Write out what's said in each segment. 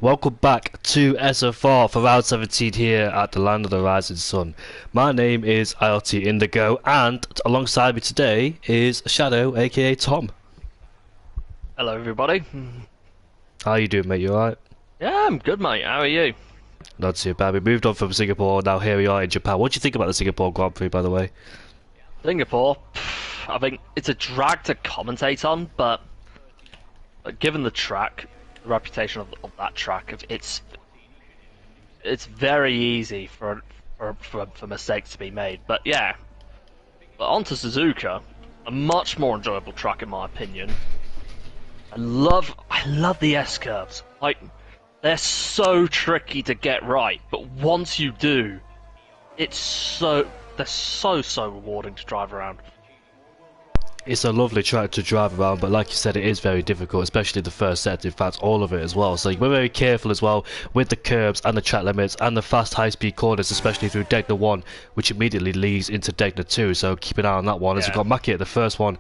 Welcome back to S14 for round 17 here at the Land of the Rising Sun. My name is ILT Indigo, and alongside me today is Shadow, aka Tom. Hello, everybody. How you doing, mate? You alright? Yeah, I'm good, mate. How are you? Not too bad. We moved on from Singapore, now here we are in Japan. What do you think about the Singapore Grand Prix, by the way? Singapore. I think it's a drag to commentate on, but given the track, the reputation of that track, it's very easy for mistakes to be made. But yeah, but on to Suzuka, a much more enjoyable track in my opinion. I love the S curves. Like, they're so tricky to get right, but once you do, they're so rewarding to drive around. It's a lovely track to drive around, but like you said, it is very difficult, especially the first set, in fact all of it as well. So we're very careful as well with the curbs and the track limits and the fast high-speed corners, especially through Degner 1, which immediately leads into Degner 2, so keep an eye on that one. As we've got Maki at the first one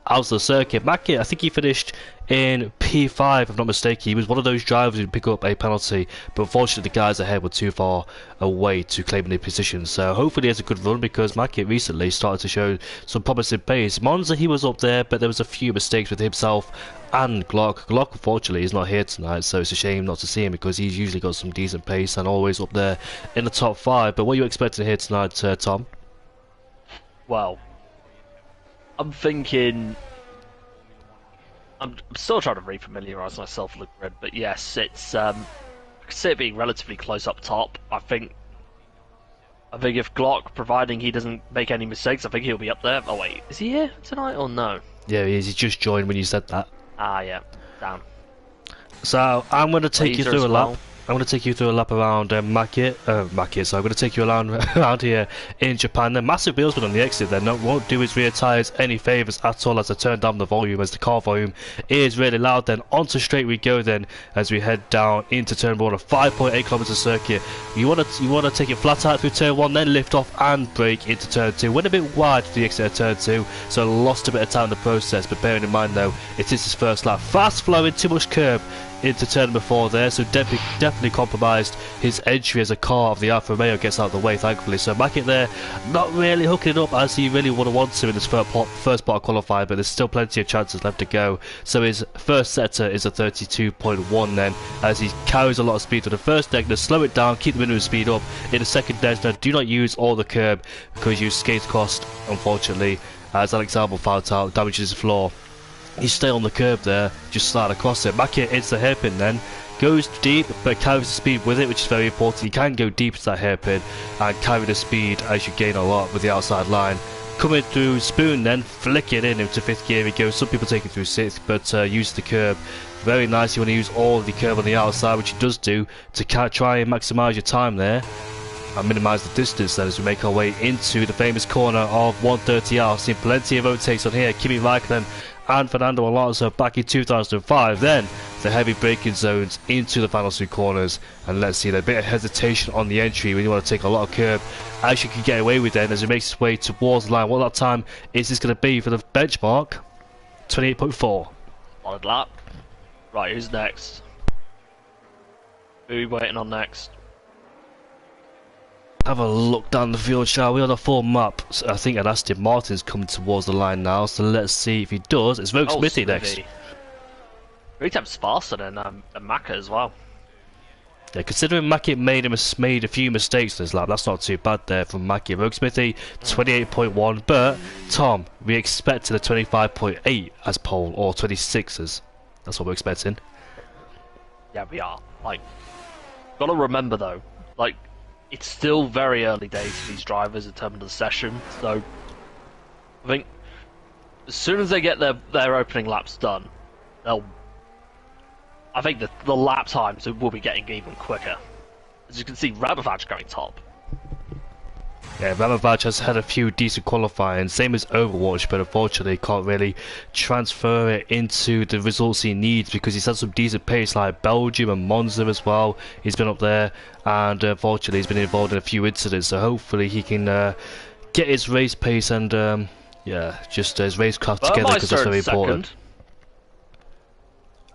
out of the circuit. Maki, I think he finished in P5 if I'm not mistaken. He was one of those drivers who'd pick up a penalty, but unfortunately the guys ahead were too far away to claim any position. So hopefully he has a good run, because Maki recently started to show some promising pace. Monza, he was up there, but there was a few mistakes with himself and Glock. Glock unfortunately is not here tonight, so it's a shame not to see him, because he's usually got some decent pace and always up there in the top 5. But what are you expecting here tonight, Tom? Well, I'm thinking. I'm still trying to refamiliarise myself with the grid, but yes, I can see it being relatively close up top. I think if Glock, providing he doesn't make any mistakes, I think he'll be up there. Oh wait, is he here tonight or no? Yeah, he is. He just joined when you said that. Ah, yeah, down. So I'm going to take you Laser through a as lap. well. I'm going to take you through a lap around Maki. So I'm going to take you around here in Japan. The massive wheelsman on the exit there won't do his rear tyres any favours at all, as I turn down the volume, as the car volume is really loud. Then onto straight we go then, as we head down into turn 1, a 5.8 kilometre circuit. You want to take it flat out through turn 1, then lift off and brake into turn 2. Went a bit wide to the exit of turn 2, so lost a bit of time in the process, but bearing in mind though, it is his first lap. Fast flowing, too much curb into turn number 4 there, so definitely compromised his entry as a car of the Alfa Romeo gets out of the way, thankfully. So Mackett there, not really hooking it up as he really would have wanted to in this first part of qualifying, but there's still plenty of chances left to go. So his first sector is a 32.1 then, as he carries a lot of speed to the first Degner. Slow it down, keep the minimum speed up. In the second Degner, do not use all the curb, because you skate cost, unfortunately, as Alexander found out, damages the floor. You stay on the curb there, just slide across it. Back into the hairpin then, goes deep but carries the speed with it, which is very important. You can go deep to that hairpin and carry the speed as you gain a lot with the outside line. Coming through Spoon then, flick it in into 5th gear he goes. Some people take it through 6th, but use the curb. Very nice. You want to use all of the curb on the outside, which he does do, to try and maximise your time there and minimise the distance then, as we make our way into the famous corner of 130R. Seen plenty of overtakes on here. Kimi Raikkonen and Fernando Alonso back in 2005. Then the heavy braking zones into the final 2 corners, and let's see, a bit of hesitation on the entry when you want to take a lot of curb, as you can get away with then, as it makes its way towards the line. What that time is this going to be for the benchmark? 28.4. Solid lap. Right, who's next? Who are we waiting on next? Have a look down the field, shall we? On a full map, so I think Aston Martin's coming towards the line now, so let's see if he does. It's Vogue Smithy next. 3 times faster than Maka as well. Yeah, considering Mackett made a few mistakes this lap, that's not too bad there from Mackett. Vogue Smithy, 28.1, but Tom, we expected a 25.8 as pole, or 26 that's what we're expecting. Yeah, we are. Like, gotta remember though, like, it's still very early days for these drivers in terms of the session, so I think as soon as they get their opening laps done, I think the lap times will be getting even quicker. As you can see, Rabovaj going top. Yeah, Rabovaj has had a few decent qualifying, same as Overwatch, but unfortunately can't really transfer it into the results he needs, because he's had some decent pace like Belgium and Monza as well. He's been up there, and unfortunately he's been involved in a few incidents, so hopefully he can get his race pace and yeah, just his racecraft together, because that's very important.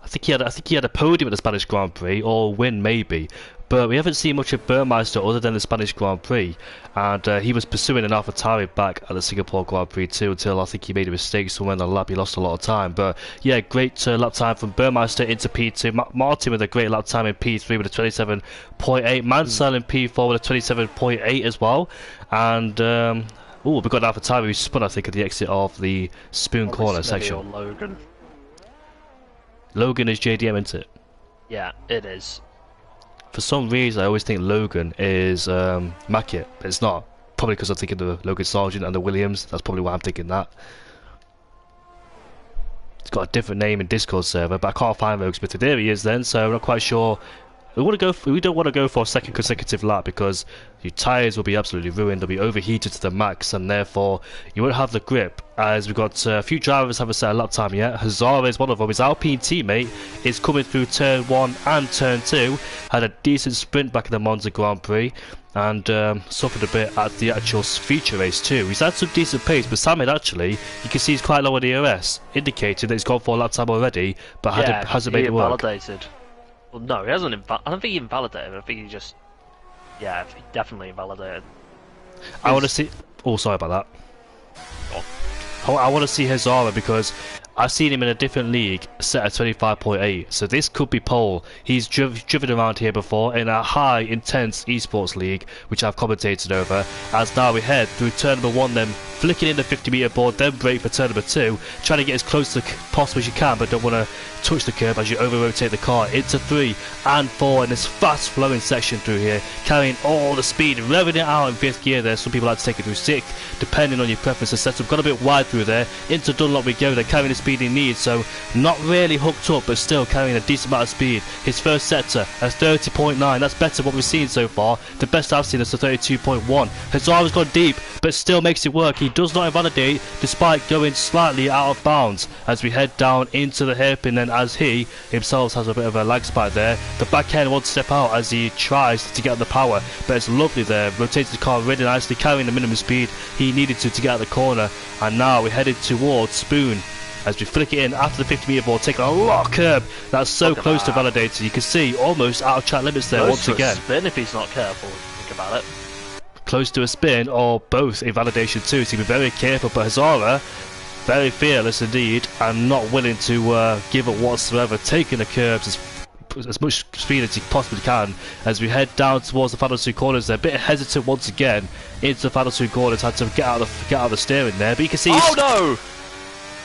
I think he had a podium at the Spanish Grand Prix, or a win maybe. But we haven't seen much of Burmeister other than the Spanish Grand Prix, and he was pursuing an AlphaTauri back at the Singapore Grand Prix too, until I think he made a mistake somewhere in the lap. He lost a lot of time, but yeah, great lap time from Burmeister into P2. Martin with a great lap time in P3 with a 27.8. Mansell in P4 with a 27.8 as well, and we've got an AlphaTauri who spun, I think, at the exit of the Spoon Corner section. Logan is JDM, isn't it? Yeah, it is. For some reason, I always think Logan is Mackett, but it's not. Probably because I'm thinking of Logan Sargent and the Williams. That's probably why I'm thinking that. It's got a different name in Discord server, but I can't find Logan Smith. There he is then, so I'm not quite sure. We don't want to go for a second consecutive lap because your tyres will be absolutely ruined. They'll be overheated to the max, and therefore you won't have the grip. As we've got a few drivers haven't set a lap time yet. Hazara is one of them. His Alpine teammate is coming through turn 1 and turn 2. Had a decent sprint back in the Monza Grand Prix, and suffered a bit at the actual feature race too. He's had some decent pace, but Samid actually, you can see he's quite low on the EOS, indicating that he's gone for a lap time already, but hasn't made it work. Invalidated. Well, no, he hasn't. I don't think he invalidated. I think he just, he definitely invalidated. I want to see. Oh, sorry about that. I want to see Hazara because I've seen him in a different league set at 25.8, so this could be pole. He's driven around here before in a high, intense esports league, which I've commentated over, as now we head through turn number 1, then flicking in the 50-metre board, then brake for turn number 2, trying to get as close to possible as you can, but don't want to touch the curb as you over-rotate the car into 3 and 4 in this fast-flowing section through here, carrying all the speed, revving it out in 5th gear there. Some people like to take it through 6th, depending on your preference of setup. Got a bit wide through there, into Dunlop we go, they're carrying the speed he needs, so not really hooked up, but still carrying a decent amount of speed. His first sector at 30.9, that's better than what we've seen so far. The best I've seen is a 32.1. Hazara's gone deep, but still makes it work. He does not invalidate, despite going slightly out of bounds, as we head down into the hairpin, then as he himself has a bit of a lag spike there. The back end won't step out as he tries to get the power, but it's lovely there, rotates the car really nicely, carrying the minimum speed he needed to get out of the corner. And now we're headed towards Spoon as we flick it in after the 50-metre board, taking a lot of curb. That's so close to validated. You can see almost out of track limits there once again. Spin if he's not careful. Think about it. Close to a spin or both in validation too, so be very careful. But Hazara, very fearless indeed, and not willing to give up whatsoever, taking the curbs as much speed as he possibly can as we head down towards the final 2 corners. They're a bit hesitant once again into the final 2 corners. Had to get out of the steering there, but you can see. Oh no!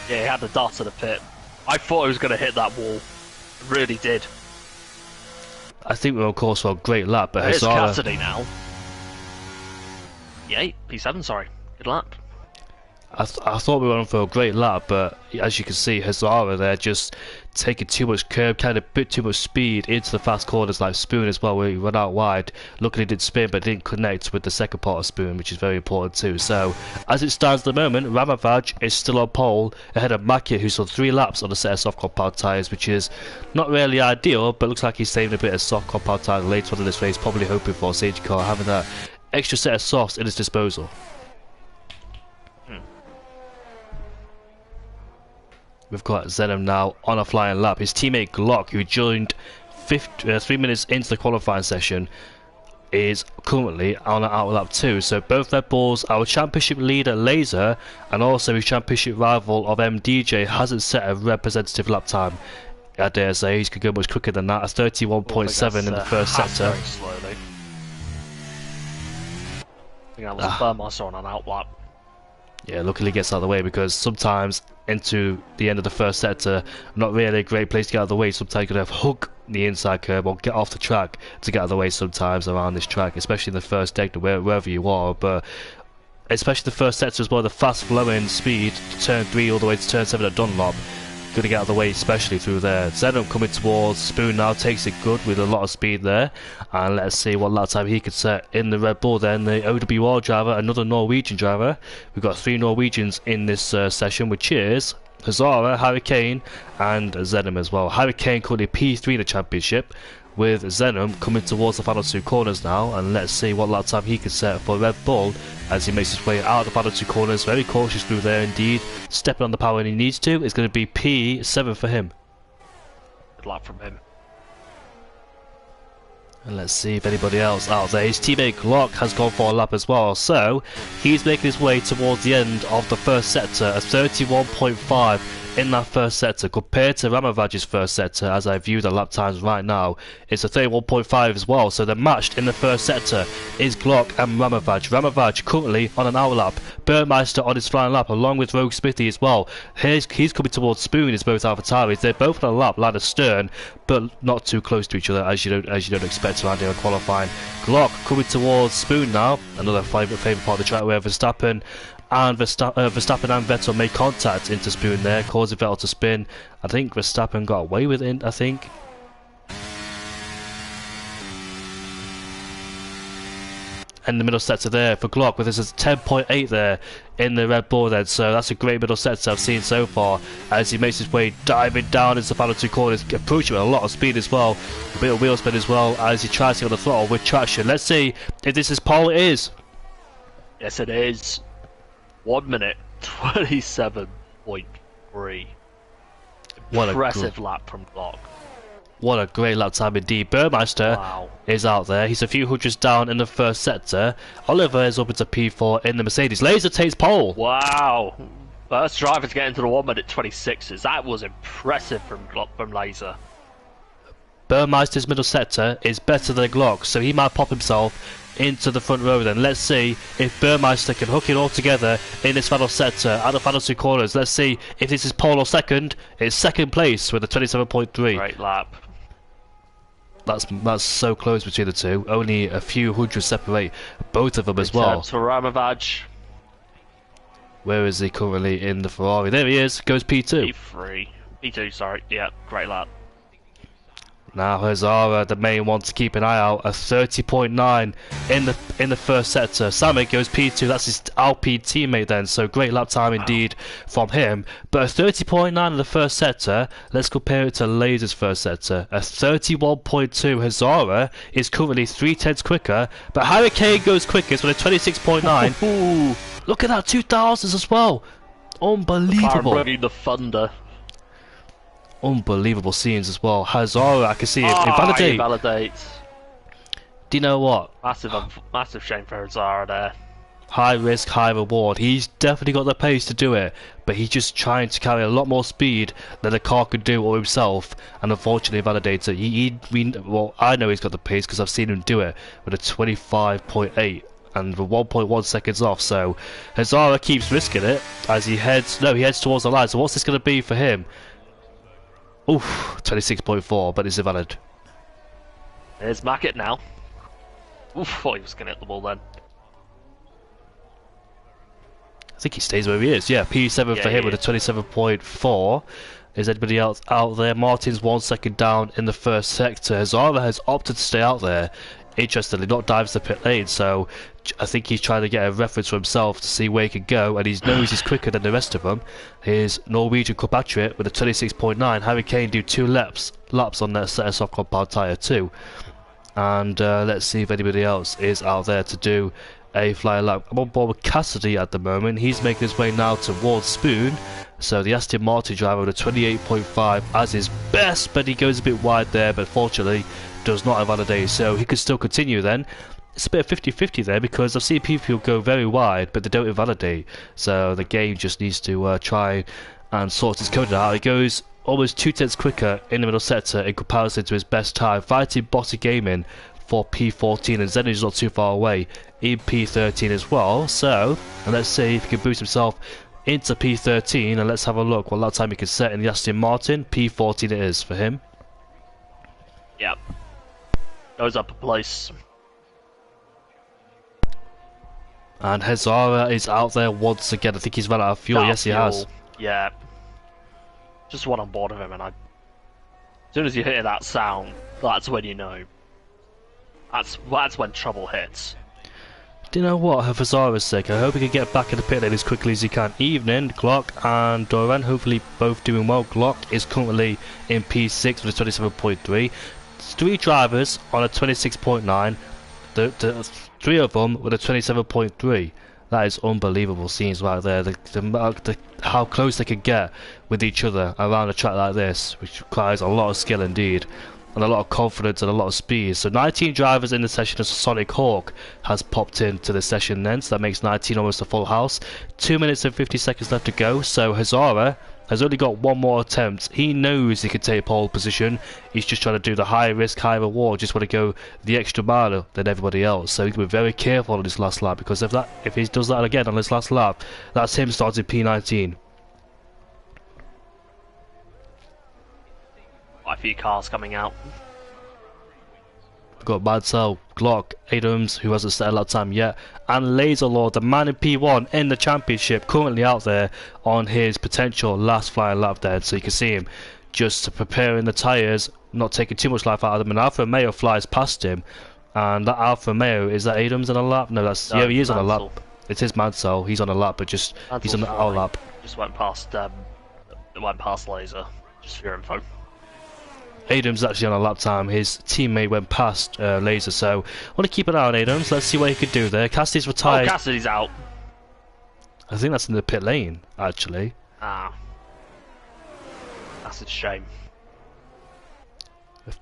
Yeah, he had the dart to the pit. I thought he was going to hit that wall. Really did. I think we're on course for a great lap, but Here's Hazara. Cassidy now. Yeah, P7. Sorry, good lap. I thought we were on for a great lap, but as you can see, Hazara there just taking too much curb, kind of a bit too much speed into the fast corners like Spoon as well, where he went out wide. Luckily did spin, but didn't connect with the second part of Spoon, which is very important too. So, as it stands at the moment, Ramavaj is still on pole, ahead of Mackett, who's on 3 laps on a set of soft compound tyres, which is not really ideal, but looks like he's saving a bit of soft compound tyres later on in this race, probably hoping for a safety car, having that extra set of softs in his disposal. We've got Zenom now on a flying lap. His teammate Glock, who joined 3 minutes into the qualifying session, is currently on an out lap 2. So both Red Bulls, our championship leader Laser, and also his championship rival of MDJ, hasn't set a representative lap time. I dare say he could go much quicker than that. A 31.7 in the first sector. Very slowly. I think that was Burmeister on an out lap. Yeah, luckily he gets out of the way, because sometimes into the end of the first sector, not really a great place to get out of the way. Sometimes you're going to have hook the inside curb or get off the track to get out of the way sometimes around this track, especially in the first sector, wherever you are. But especially the first sector as well, the fast flowing speed, turn 3 all the way to turn 7 at Dunlop. Going to get out of the way, especially through there. Zenom coming towards Spoon now, takes it good with a lot of speed there. And let's see what lap time he could set in the Red Bull then. The OWR driver, another Norwegian driver. We've got 3 Norwegians in this session, which is Hazara, Harry Kane, and Zenom as well. Harry Kane currently P3 in the championship, with Zenom coming towards the final 2 corners now. And let's see what lap time he can set for Red Bull as he makes his way out of the final 2 corners. Very cautious through there indeed, stepping on the power when he needs to. It's going to be P7 for him. Good lap from him. And let's see if anybody else out there. His teammate Glock has gone for a lap as well, so he's making his way towards the end of the first sector, a 31.5 in that first sector compared to Ramavaj's first sector. As I view the lap times right now, it's a 31.5 as well, so they're matched in the first sector is Glock and Ramavaj. Ramavaj currently on an hour lap, Burmeister on his flying lap along with Rogue Smithy as well. He's coming towards Spoon, is both AlphaTauris. They're both on a lap, ladder stern, but not too close to each other as you don't expect around here in qualifying. Glock coming towards Spoon now, another favourite part of the track where Verstappen and Vettel made contact into Spoon there, causing Vettel to spin. I think Verstappen got away with it, I think. And the middle sector there for Glock, with this is 10.8 there in the Red Bull then, so that's a great middle sector I've seen so far as he makes his way diving down into the final two corners, approaching with a lot of speed as well, a bit of wheel spin as well as he tries to get on the throttle with traction. Let's see if this is pole. It is. Yes, it is. 1 minute 27.3. Impressive lap from Glock. What a great lap time indeed. Burmeister is out there. He's a few hundreds down in the first sector. Oliver is up into P4 in the Mercedes. Laser takes pole. Wow. First driver to get into the 1 minute 26s. That was impressive from Laser. Burmeister's middle sector is better than Glock, so he might pop himself into the front row then. Let's see if Burmeister can hook it all together in this final sector at the final two corners. Let's see if this is pole or second. It's second place with a 27.3. Great lap. That's so close between the two. Only a few hundred separate both of them as well. For Ramavaj. Where is he currently in the Ferrari? There he is. Goes P2. P3. P2, sorry. Yeah, great lap. Now Hazara, the main one to keep an eye out, a 30.9 in the first sector. Samet goes P2, that's his Alpine teammate then, so great lap time indeed from him. But a 30.9 in the first sector, let's compare it to Laser's first sector. A 31.2. Hazara is currently 3/10 quicker, but Hurricane goes quickest with a 26.9. Look at that, 2000s as well. Unbelievable. Bringing the thunder. Unbelievable scenes as well. Hazara, I can see it. Invalidate. Invalidates. Do you know what? Massive shame for Hazara there. High risk, high reward. He's definitely got the pace to do it, but he's just trying to carry a lot more speed than the car could do or himself, and unfortunately invalidates it. Well, I know he's got the pace because I've seen him do it with a 25.8. and we're 1.1 seconds off, so Hazara keeps risking it as he heads towards the line. So what's this going to be for him? Oof, 26.4, but it's invalid. There's Mackett now. Oof, thought he was going to hit the ball then. I think he stays where he is. Yeah, P7 for him with a 27.4. Is anybody else out there? Martin's 1 second down in the first sector. Hazara has opted to stay out there. Interestingly, not dives the pit lane, so I think he's trying to get a reference for himself to see where he can go, and he knows he's quicker than the rest of them. His Norwegian compatriot with a 26.9. Harry Kane do 2 laps on that set of soft compound tyre too. And let's see if anybody else is out there to do a fly lap. I'm on board with Cassidy at the moment. He's making his way now towards Spoon. So the Aston Martin driver with a 28.5 as his best, but he goes a bit wide there, but fortunately does not invalidate, so he could still continue then. It's a bit of 50-50 there because I've seen people go very wide but they don't invalidate, so the game just needs to try and sort his code out. He goes almost 2/10 quicker in the middle sector in comparison to his best time, fighting Bossy Gaming for P14, and Zen is not too far away in P13 as well. So, and let's see if he can boost himself into P13, and let's have a look what lap time he can set in the Aston Martin. P14 it is for him. Yep. Goes up a place. And Hazara is out there once again. I think he's run out of fuel. Yes, he has. Yeah. Just one on board of him, and as soon as you hear that sound, that's when you know. That's when trouble hits. Do you know what? For Hazara's sake, I hope he can get back in the pit lane as quickly as he can. Evening, Glock and Doran, hopefully both doing well. Glock is currently in P6 with a 27.3. 3 drivers on a 26.9. The 3 of them with a 27.3. That is unbelievable scenes right there. How close they could get with each other around a track like this, which requires a lot of skill indeed, and a lot of confidence and a lot of speed. So 19 drivers in the session as Sonic Hawk has popped into the session then, so that makes 19 almost a full house. 2 minutes and 50 seconds left to go, so Hazara has only got one more attempt. He knows he could take pole position. He's just trying to do the high risk, high reward. Just want to go the extra mile than everybody else. So he's going to be very careful on this last lap, because if he does that again on this last lap, that's him starting P19. Quite a few cars coming out. We've got Madsell, Glock, Adams, who hasn't set a lap time yet, and Laserlord, the man in P1 in the championship, currently out there on his potential last flying lap there. So you can see him just preparing the tyres, not taking too much life out of them, and Alfa Romeo flies past him. And that Alfa Romeo, is that Adams on a lap? No, that's yeah, he is on a lap. It is Madsell, he's on a lap, but just he's on the out lap. Just went past Laser, just for your info. Adams actually on a lap time. His teammate went past Laser, so I want to keep an eye on Adams. Let's see what he could do there. Cassidy's retired. Oh, Cassidy's out. I think that's in the pit lane, actually. Ah, that's a shame.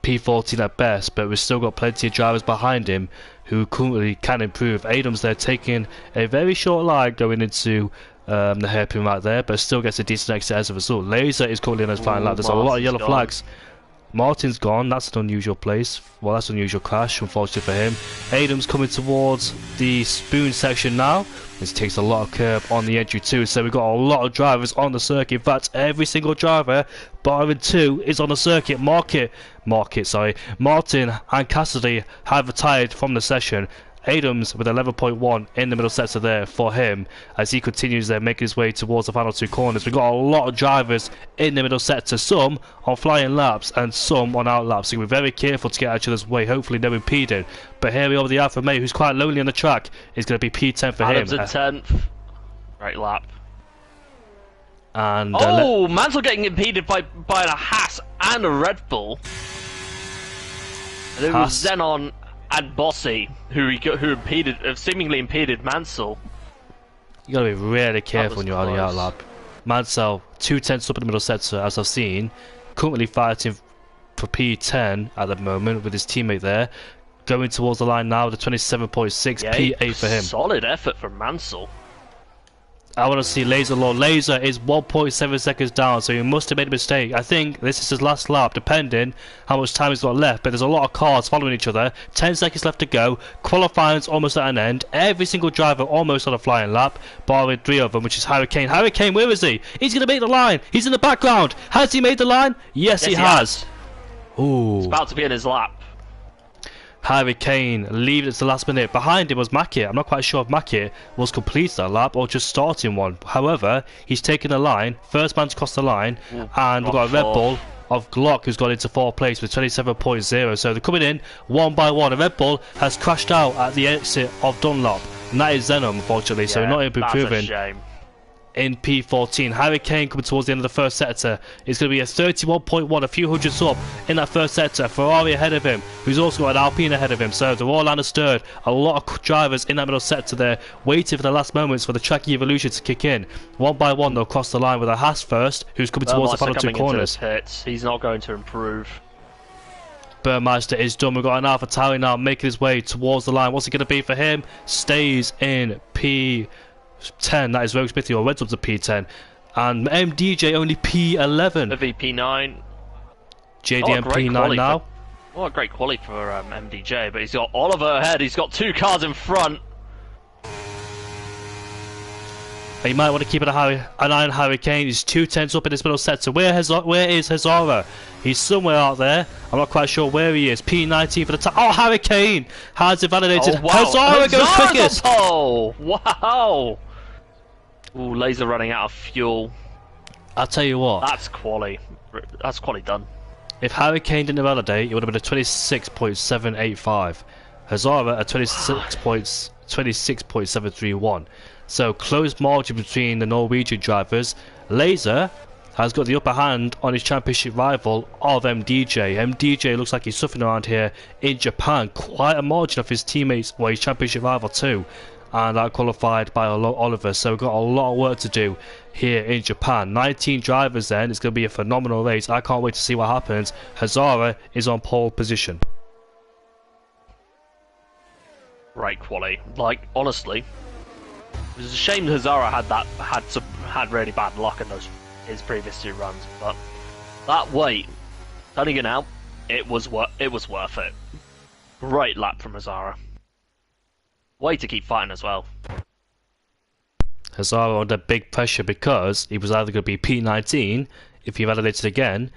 P14 at best, but we've still got plenty of drivers behind him who currently can improve. Adams there taking a very short line going into the hairpin right there, but still gets a decent exit as a result. Laser is currently on his final lap. There's a lot of yellow flags. Martin's gone, that's an unusual place. Well, that's an unusual crash, unfortunately for him. Adams coming towards the spoon section now. This takes a lot of curb on the entry too, so we've got a lot of drivers on the circuit. In fact, every single driver, barring two, is on the circuit. Martin and Cassidy have retired from the session. Adams with 11.1 in the middle sector there for him as he continues there making his way towards the final two corners. We've got a lot of drivers in the middle sector, some on flying laps and some on out laps, so we're very careful to get out of each other's way, hopefully no impeding. But here we are with the Alfa Romeo, who's quite lonely on the track, is going to be P10 for Adams him. Adams at 10th. Right lap. And Mansell getting impeded by a Haas and a Red Bull. And it was Xenon and Bossy who seemingly impeded Mansell. You gotta be really careful when you're on the out lap. Mansell 2/10 up in the middle sector, as I've seen, currently fighting for P10 at the moment with his teammate there, going towards the line now. The 27.6 P8 for him. Solid effort from Mansell. I want to see Laser Lord. Laser is 1.7 seconds down, so he must have made a mistake. I think this is his last lap, depending how much time he's got left. But there's a lot of cars following each other. 10 seconds left to go. Qualifying's almost at an end. Every single driver almost on a flying lap, barring 3 of them, which is Hurricane. Hurricane, where is he? He's going to make the line. He's in the background. Has he made the line? Yes, he has. Ooh. It's about to be in his lap. Hurricane leaving it to the last minute. Behind him was Mackett. I'm not quite sure if Mackett was completing that lap or just starting one. However, he's taken the line. First man to cross the line. And we've got a Red Bull of Glock who's gone into 4th place with 27.0. So they're coming in one by one. A Red Bull has crashed out at the exit of Dunlop. And that is Xenon, unfortunately. So we're not able to be proven. That's a shame. In P14, Hurricane coming towards the end of the first sector. It's going to be a 31.1, a few hundreds up in that first sector. Ferrari ahead of him, who's also got an Alpine ahead of him. So they're all understood. A lot of drivers in that middle sector there, waiting for the last moments for the track evolution to kick in. One by one, they'll cross the line with a Haas first, who's coming towards the final 2 corners. He's not going to improve. Burmeister is done. We've got an Alpha Tauri now making his way towards the line. What's it going to be for him? Stays in P10, that is Rogue Smithy, or went up to P10, and MDJ only P11. VP9. JDM P9 now. What a great quality for MDJ, but he's got Oliver ahead, he's got 2 cars in front. You might want to keep an eye on Hurricane. He's 2/10 up in this middle sector. Where is Hazara? He's somewhere out there. I'm not quite sure where he is. P19 for the top. Oh, Hurricane has it validated. Oh, wow. Hazara goes quickest. Oh, wow. Ooh, Laser running out of fuel. I'll tell you what. That's quality. That's quality done. If Hurricane didn't validate, it would have been a 26.785. Hazara a 26.731. So close margin between the Norwegian drivers. Laser has got the upper hand on his championship rival of MDJ. MDJ looks like he's suffering around here in Japan. Quite a margin off his teammates, well, his championship rival too. and that qualified by Oliver. So we've got a lot of work to do here in Japan. 19 drivers then. It's going to be a phenomenal race. I can't wait to see what happens. Hazara is on pole position. Great quality. Like, honestly, it was a shame Hazara had really bad luck in his previous 2 runs, but that wait, turning it out, it was worth it. Great lap from Hazara. Way to keep fighting as well. Hazara under big pressure because he was either going to be P19 if he validated again,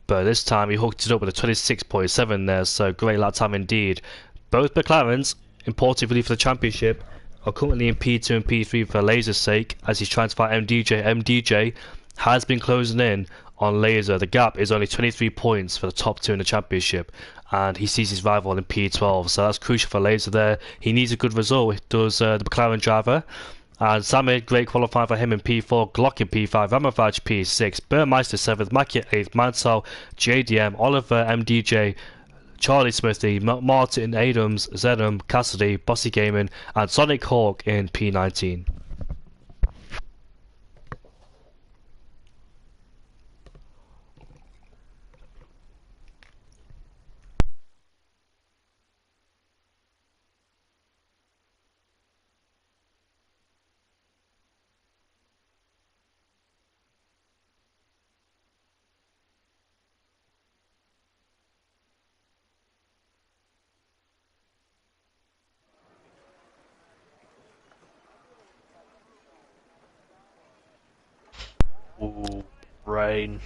but this time he hooked it up with a 26.7 there, so great lap time indeed. Both McLarens, importantly for the championship, are currently in P2 and P3 for Laser's sake as he's trying to fight MDJ. MDJ has been closing in on Laser. The gap is only 23 points for the top 2 in the championship, and he sees his rival in P12, so that's crucial for Laser there. He needs a good result, does the McLaren driver. And Samir, great qualifying for him in P4, Glock in P5, Ramavaj P6, Burmeister 7th, Maki 8th, Mansell, JDM, Oliver, MDJ, Charlie Smithy, Martin Adams, Zedham, Cassidy, Bossy Gaming, and Sonic Hawk in P19. Ooh, rain.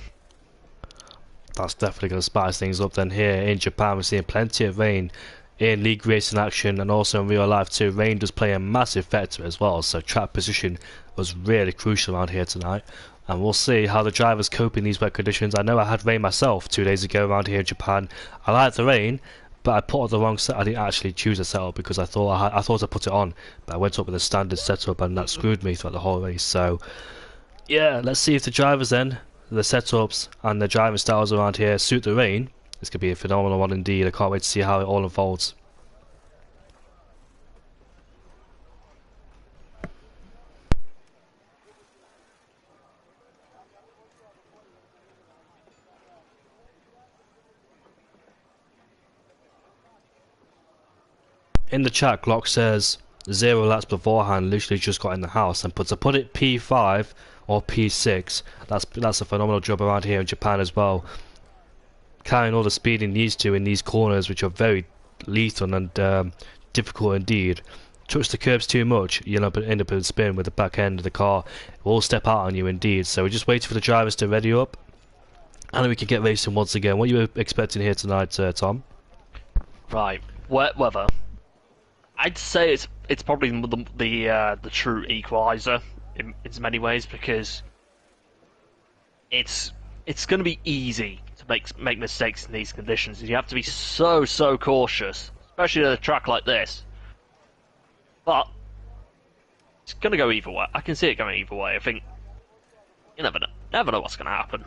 That's definitely going to spice things up then. Here in Japan we're seeing plenty of rain in league racing action and also in real life too. Rain does play a massive factor as well, so track position was really crucial around here tonight, and we'll see how the drivers cope in these wet conditions. I know I had rain myself 2 days ago around here in Japan. I like the rain, but I put on the wrong set. I didn't actually choose a setup because I thought I put it on, but I went up with a standard setup and that screwed me throughout the whole race. So yeah, let's see if the drivers then, the setups and the driving styles around here suit the rain. This could be a phenomenal one indeed. I can't wait to see how it all unfolds. In the chat, Glock says 0 laps beforehand, literally just got in the house, and to put it P5 or P6, that's a phenomenal job around here in Japan as well. Carrying all the speed he needs to in these corners, which are very lethal and difficult indeed. Touch the curbs too much, you'll end up in spin with the back end of the car. It will step out on you indeed. So we're just waiting for the drivers to ready up, and then we can get racing once again. What are you expecting here tonight, Tom? Right, wet weather. I'd say it's probably the true equalizer in many ways, because it's going to be easy to make mistakes in these conditions. You have to be so cautious, especially at a track like this. But it's going to go either way. I can see it going either way. I think you never know what's going to happen.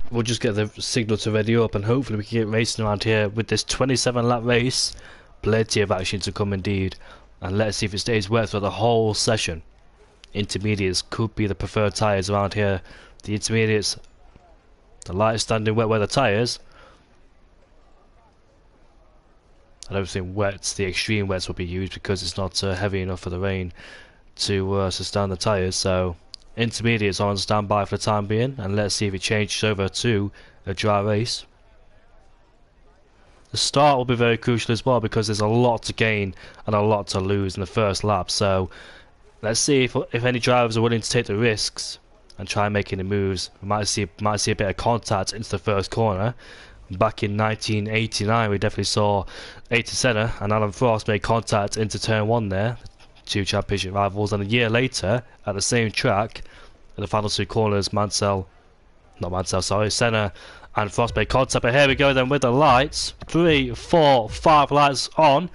We'll just get the signal to ready up, and hopefully we can get racing around here with this 27 lap race. Plenty of action to come indeed, and let's see if it stays wet for the whole session. Intermediates could be the preferred tyres around here. The intermediates, the light standing wet weather tyres. I don't think wets, the extreme wets will be used because it's not heavy enough for the rain to sustain the tyres. So intermediates are on standby for the time being, and let's see if it changes over to a dry race. The start will be very crucial as well, because there's a lot to gain and a lot to lose in the first lap. So let's see if any drivers are willing to take the risks and try making the moves. We might see a bit of contact into the first corner. Back in 1989 we definitely saw Ayrton Senna and Alan Frost make contact into turn 1 there, two championship rivals, and a year later at the same track in the final 2 corners Senna and Frost made contact. But here we go then with the lights, 3, 4, 5 lights on,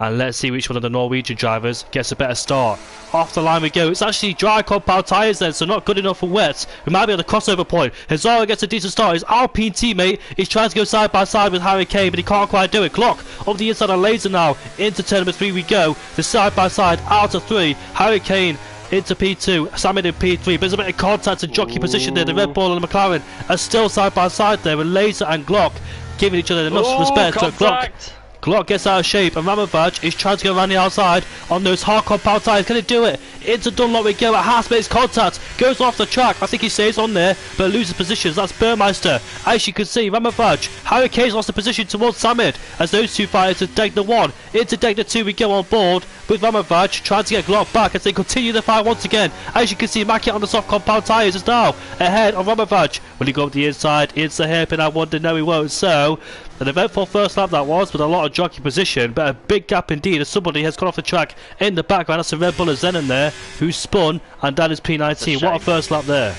And let's see which one of the Norwegian drivers gets a better start. Off the line we go. It's actually dry compound tyres then, so not good enough for wet. We might be on the crossover point. Hazara gets a decent start. His Alpine teammate is trying to go side by side with Harry Kane, but he can't quite do it. Glock up the inside of Laser now. Into turn number 3 we go. The side by side out of 3. Harry Kane into P2, Samid in P3, but there's a bit of contact and jockey position there. The Red Bull and the McLaren are still side by side there, with Laser and Glock giving each other enough respect. But Glock gets out of shape, and Ramovac is trying to go around the outside on those hard compound tyres. Can he do it? Into Dunlop we go. At Haas makes contact, goes off the track. I think he stays on there, but loses positions. That's Burmeister. As you can see, Ramovac, Harry Kane's lost the position towards Samid as those two fight into Degner 1. Into Degner 2 we go on board with Ramovac trying to get Glock back as they continue the fight once again. As you can see, Mackett on the soft compound tyres is now ahead of Ramovac. Will he go up the inside? It's the hairpin, I wonder. No, he won't. So, an eventful first lap that was, with a lot of jockey position, but a big gap indeed as somebody has gone off the track in the background. That's the Red Bull of Zenon there, who spun, and that is P19. What a first lap there.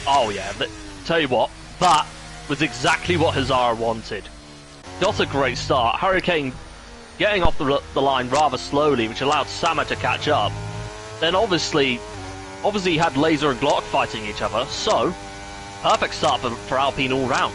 Oh yeah, tell you what, that was exactly what Hazara wanted. Not a great start. Hurricane getting off the line rather slowly, which allowed Sama to catch up. Then obviously he had Laser and Glock fighting each other, so perfect start for Alpine all round.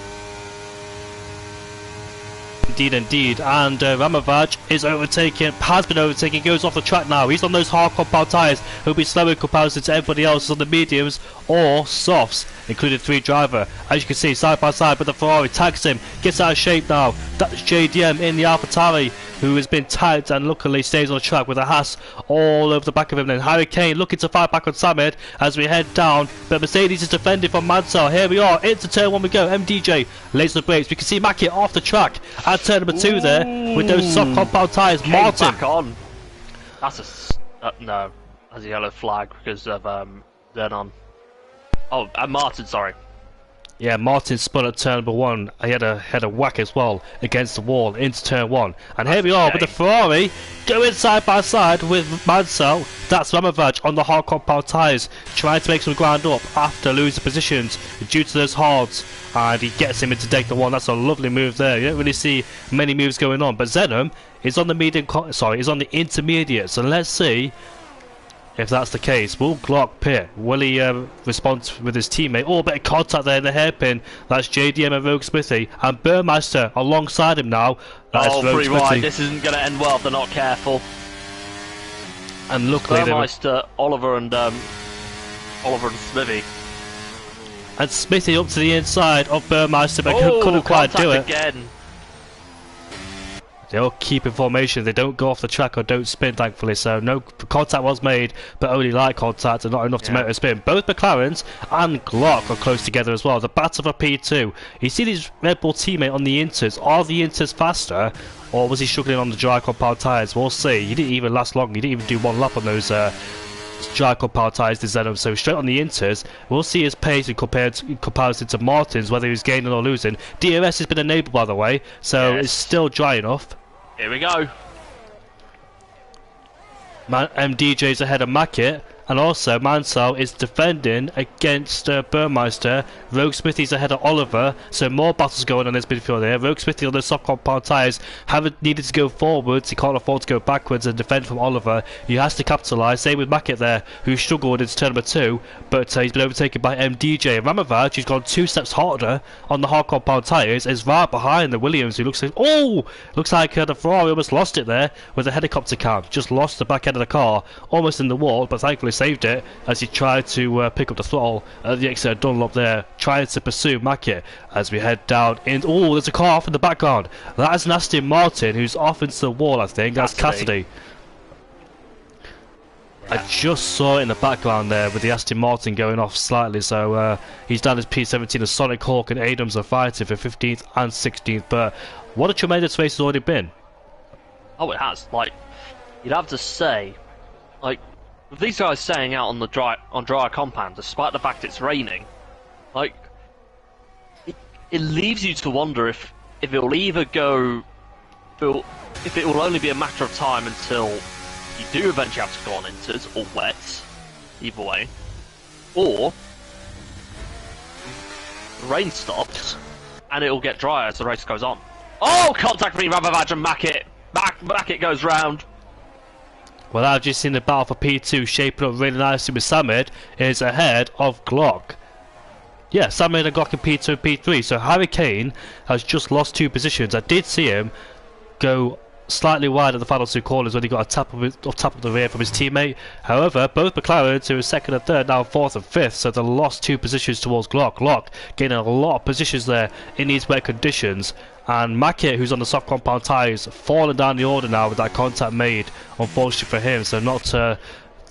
Indeed, and Ramovac is overtaken, has been overtaken, goes off the track now. He's on those hard compound tyres. He'll be slow in comparison to everybody else on the mediums or softs, including 3 driver. As you can see, side by side, but the Ferrari tags him, gets out of shape now. That's JDM in the AlphaTauri, who has been tagged and luckily stays on the track with a Haas all over the back of him. Then Harry Kane looking to fight back on Samid as we head down, but Mercedes is defending from Mansell. Here we are, into turn 1 we go. MDJ lays the brakes. We can see Mackett off the track at turn number 2 there with those soft compound tyres. Martin back on. That's no, that's a yellow flag because of Zenon. Oh, Martin, sorry. Yeah, Martin spun at turn number 1. He had a whack as well against the wall into turn 1. And here we are with the Ferrari going side by side with Mansell. That's Ramovac on the hard compound tyres, trying to make some ground up after losing positions due to those hards. And he gets him into Degner 1. That's a lovely move there. You don't really see many moves going on. But Zenon is on the is on the intermediate. So let's see if that's the case. Will Glock pit? Will he respond with his teammate? Oh, a bit of contact there in the hairpin. That's JDM and Rogue Smithy. And Burmeister alongside him now. That's Rogue Smithy. This isn't going to end well if they're not careful. And luckily Burmeister, Oliver and Smithy. And Smithy up to the inside of Burmeister, but couldn't quite do it. Again. They all keep in formation. They don't go off the track or don't spin, thankfully. So no contact was made, but only light contact and not enough to make a spin. Both McLarens and Glock are close together as well. The battle for P2. You see his Red Bull teammate on the Inters. Are the Inters faster, or was he struggling on the dry compound tyres? We'll see. He didn't even last long. He didn't even do 1 lap on those dry compound tyres to Zenon. So straight on the Inters. We'll see his pace in comparison to Martin's, whether he's gaining or losing. DRS has been enabled, by the way, so it's still dry enough. Here we go. MDJ's ahead of Mackett, and also Mansell is defending against Burmeister. Rogue Smithy's ahead of Oliver, so more battles going on in this midfield here. Rogue Smithy on the soft compound tyres haven't needed to go forwards. He can't afford to go backwards and defend from Oliver. He has to capitalise. Same with Mackett there, who struggled into turn number 2, but he's been overtaken by MDJ. Ramovac, who's gone 2 steps harder on the hard compound tyres, is right behind the Williams, who looks like the Ferrari almost lost it there with a helicopter cam. Just lost the back end of the car, almost in the wall, but thankfully saved it as he tried to pick up the throttle at the exit of Dunlop there, trying to pursue Mackett as we head down in. Oh, there's a car off in the background. That is an Aston Martin who's off into the wall, I think. That's Cassidy. I just saw it in the background there with the Aston Martin going off slightly, so he's down his P17 as Sonic Hawk and Adams are fighting for 15th and 16th, but what a tremendous race has already been. Oh, it has. Like, you'd have to say, like, with these guys staying out on the dry compound, despite the fact it's raining, like, it leaves you to wonder if it will either go, if it will only be a matter of time until you do eventually have to go on inters or wets, either way, or the rain stops and it will get drier as the race goes on. Oh, contact between Ramovac and Mackett. Back it goes round. Well, I've just seen the battle for P2 shaping up really nicely with Samid is ahead of Glock. Yeah, Samid and Glock in P2 and P3, so Harry Kane has just lost 2 positions. I did see him go slightly wide at the final 2 corners when he got a tap of the rear from his teammate. However, both McLarens, who are 2nd and 3rd, now 4th and 5th, so they lost 2 positions towards Glock. Glock gaining a lot of positions there in these wet conditions. And Mackett, who's on the soft compound tyres, falling down the order now with that contact made, unfortunately for him, so not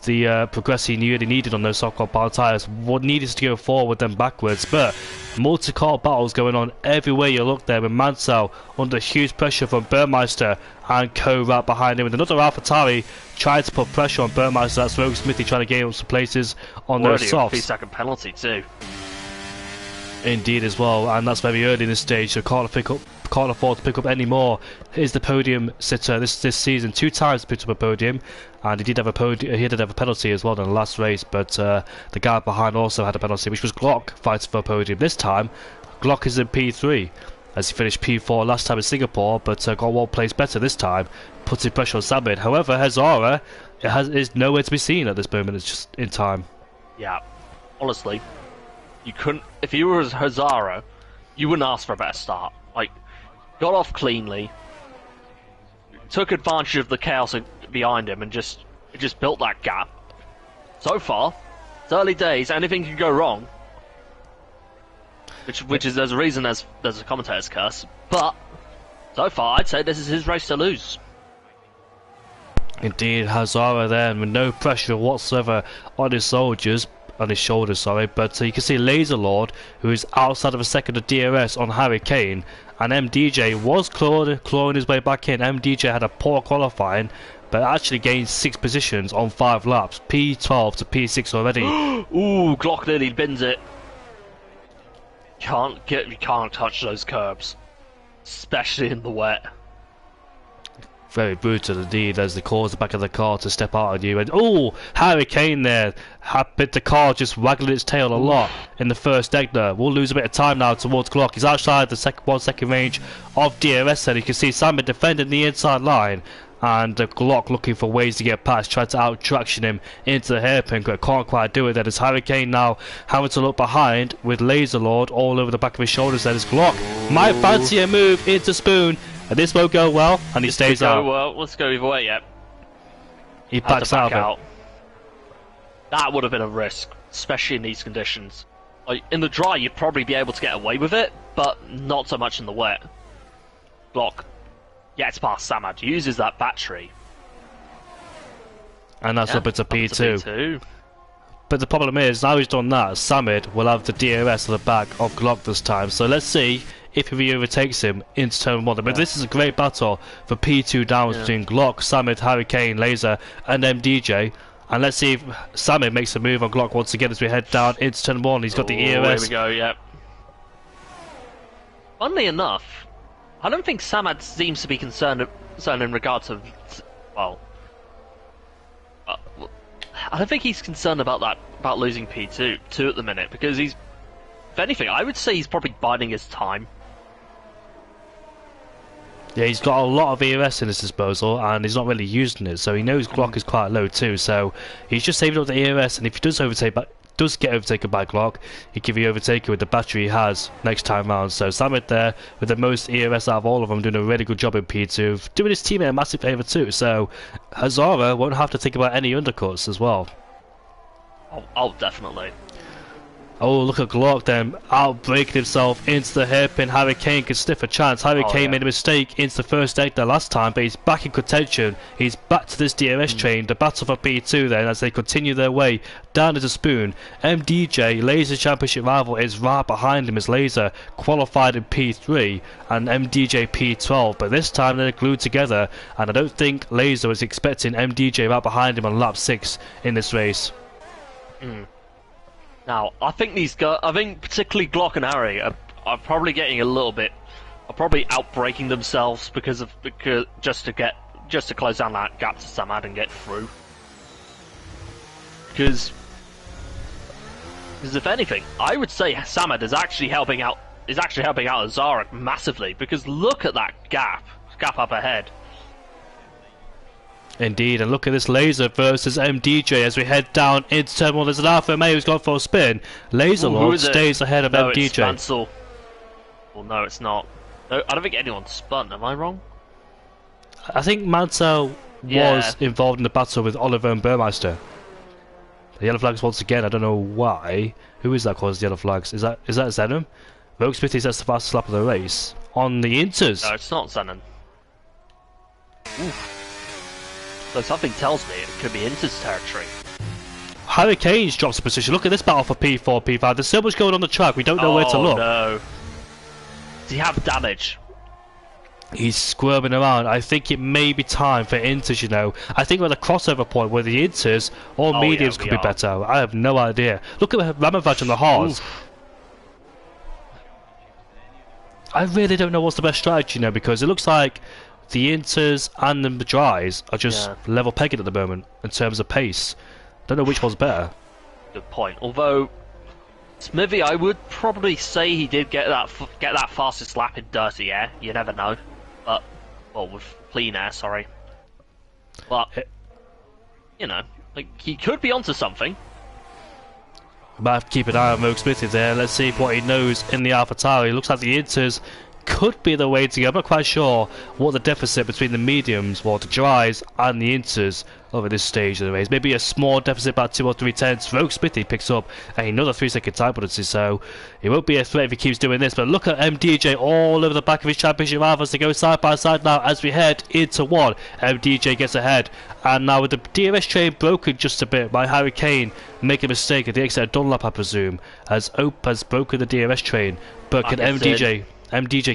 the progress he really needed on those soft compound tyres. What needed to go forward then backwards, but multi-car battles going on everywhere you look there, with Mansell under huge pressure from Burmeister and Co right behind him, with another AlphaTauri trying to put pressure on Burmeister. That's Rogue Smithy trying to gain up some places on those softs. 3-second penalty too. Indeed as well, and that's very early in this stage, so can't afford to pick up any more. Here's the podium sitter this season. 2 times picked up a podium, and he did have a penalty as well in the last race, but the guy behind also had a penalty, which was Glock fighting for a podium. This time Glock is in P3 as he finished P4 last time in Singapore, but got 1 place better this time, putting pressure on Samid. However, Hazara is nowhere to be seen at this moment. It's just in time. Yeah, honestly, you couldn't. If you were Hazara, you wouldn't ask for a better start. Like, got off cleanly, took advantage of the chaos behind him, and just built that gap. So far, it's early days. Anything can go wrong. Which is there's a reason there's a commentator's curse. But so far, I'd say this is his race to lose. Indeed, Hazara there, with no pressure whatsoever on his shoulders, but you can see Laser Lord, who is outside of a second of DRS on Harry Kane, and MDJ was clawing his way back in. MDJ had a poor qualifying, but actually gained 6 positions on 5 laps, P12 to P6 already. Ooh, Glock nearly bins it. You can't touch those curbs, especially in the wet. Very brutal indeed, as they cause the back of the car to step out on you. And oh, Harry Kane there, the car just waggling its tail a lot in the first deck there. We'll lose a bit of time now towards Glock. He's outside the 1 second range of DRS there. You can see Simon defending the inside line, and Glock looking for ways to get past, trying to out-traction him into the hairpin, but can't quite do it. That is Harry Kane now having to look behind with Laser Lord all over the back of his shoulders. That is Glock. Might fancy a move into Spoon. And this won't go well, and he stays out. Well, let's go either way, yep. He backs out of it. That would have been a risk, especially in these conditions. Like, in the dry, you'd probably be able to get away with it, but not so much in the wet. Glock gets past Samad, uses that battery. And that's up into P2. But the problem is, now he's done that, Samid will have the DRS on the back of Glock this time. So let's see if he overtakes him into turn 1. But this is a great battle for P2 downs between Glock, Samid, Harry Kane, Laser, and MDJ. And let's see if Samid makes a move on Glock once again as we head down into turn 1. He's got the EOS. Here we go, yep. Funnily enough, I don't think Samad seems to be concerned in regard to, well, I don't think he's concerned about losing P2 at the minute, because he's, if anything, I would say he's probably biding his time. Yeah, he's got a lot of EOS in his disposal, and he's not really using it, so he knows Glock is quite low too, so he's just saving up the EOS, and if he does get overtaken by Glock, he can be overtaken with the battery he has next time round. So Samit there with the most EOS out of all of them, doing a really good job in P2, doing his teammate a massive favour too, so Hazara won't have to think about any undercuts as well. Oh, definitely. Oh, look at Glock then, outbreaking himself into the hairpin. Harry Kane can sniff a chance. Harry Kane made a mistake into the first egg there last time, but he's back in contention. He's back to this DRS train. The battle for P2 then as they continue their way down as a Spoon. MDJ, Laser Championship rival, is right behind him as Laser qualified in P3 and MDJ P12, but this time they're glued together, and I don't think Laser was expecting MDJ right behind him on lap 6 in this race. Now, I think particularly Glock and Harry are probably getting a little bit, are probably outbreaking themselves because just to close down that gap to Samad and get through. Because if anything, I would say Samad is actually helping out Azarek massively, because look at that gap up ahead. Indeed, and look at this Laser versus MDJ as we head down into turn 1. There's an Alpha Male who's gone for a spin. Laser Lord stays ahead of MDJ. It's Mansell. Well, no, it's not. No, I don't think anyone's spun. Am I wrong? I think Mansell was involved in the battle with Oliver and Burmeister. The yellow flags once again. I don't know why. Who is that causing the yellow flags? Is that Zenom? Rogue Smithy sets the fastest lap of the race on the Inters. No, it's not Zenon. Oof. So something tells me it could be Inters territory. Hurricanes drops the position. Look at this battle for P4, P5. There's so much going on the track. We don't know where to look. No. Does he have damage? He's squirming around. I think it may be time for Inters, you know. I think we're at a crossover point where the Inters or mediums could be better. I have no idea. Look at Ramovaj on the hards. Oof. I really don't know what's the best strategy, you know, because it looks like the Inters and the Dries are just level pegging at the moment in terms of pace. Don't know which one's better. Good point. Although Smithy, I would probably say he did get that fastest lap in dirty air. You never know, but with clean air, sorry. But you know, like he could be onto something. Might have to keep an eye on Rogue Smithy there. Let's see what he knows in the AlphaTauri. Looks like the Inters could be the way to go. I'm not quite sure what the deficit between the mediums, the Dries and the Inters over this stage of the race. Maybe a small deficit, about 2 or 3 tenths. Rogue Smithy picks up another 3-second time penalty, so it won't be a threat if he keeps doing this. But look at MDJ all over the back of his championship rivals. They go side by side now as we head into 1. MDJ gets ahead, and now with the DRS train broken just a bit by Hurricane, make a mistake at the exit of Dunlop, I presume, as Ope has broken the DRS train. But can MDJ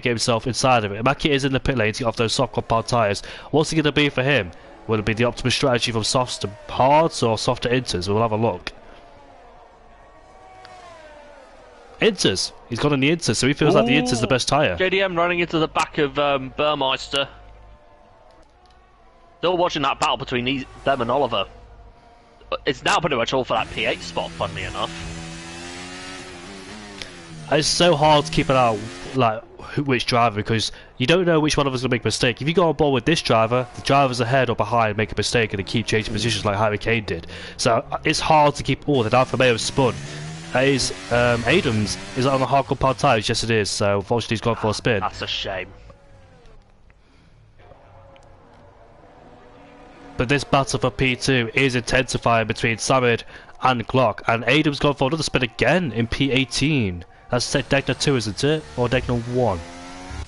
get himself inside of it? Maki is in the pit lane to get off those soft compound tyres. What's it going to be for him? Will it be the optimal strategy from softs to hards or soft to Inters? We'll have a look. Inters. He's gone in the Inters, so he feels like the Inters the best tyre. JDM running into the back of Burmeister. Still watching that battle between them and Oliver. It's now pretty much all for that P8 spot, funnily enough. It's so hard to keep it out, like, which driver, because you don't know which one of us is going to make a mistake. If you go on board with this driver, the drivers ahead or behind make a mistake and they keep changing positions like Harry Kane did. So it's hard to keep all. The Alfa Romeo spun. Adams is on the hard compound tyres. Yes, it is. So unfortunately, he's gone for a spin. That's a shame. But this battle for P2 is intensifying between Samid and Glock, and Adams gone for another spin again in P18. That's Degner 2, isn't it? Or Degner 1?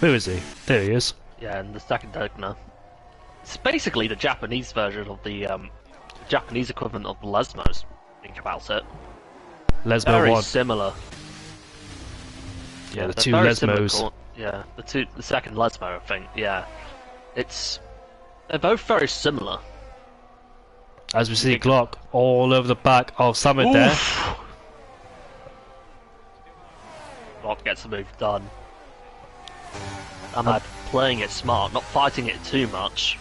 Who is he? There he is. Yeah, and the second Degner. It's basically the Japanese version of the Japanese equivalent of the Lesmos. Think about it. Lesmo very 1. Similar. Yeah, the two Lesmos. Yeah, the second Lesmo, I think. Yeah, they're both very similar. As we see Glock all over the back of Samid there. Glock gets the move done. Ahmad playing it smart, not fighting it too much.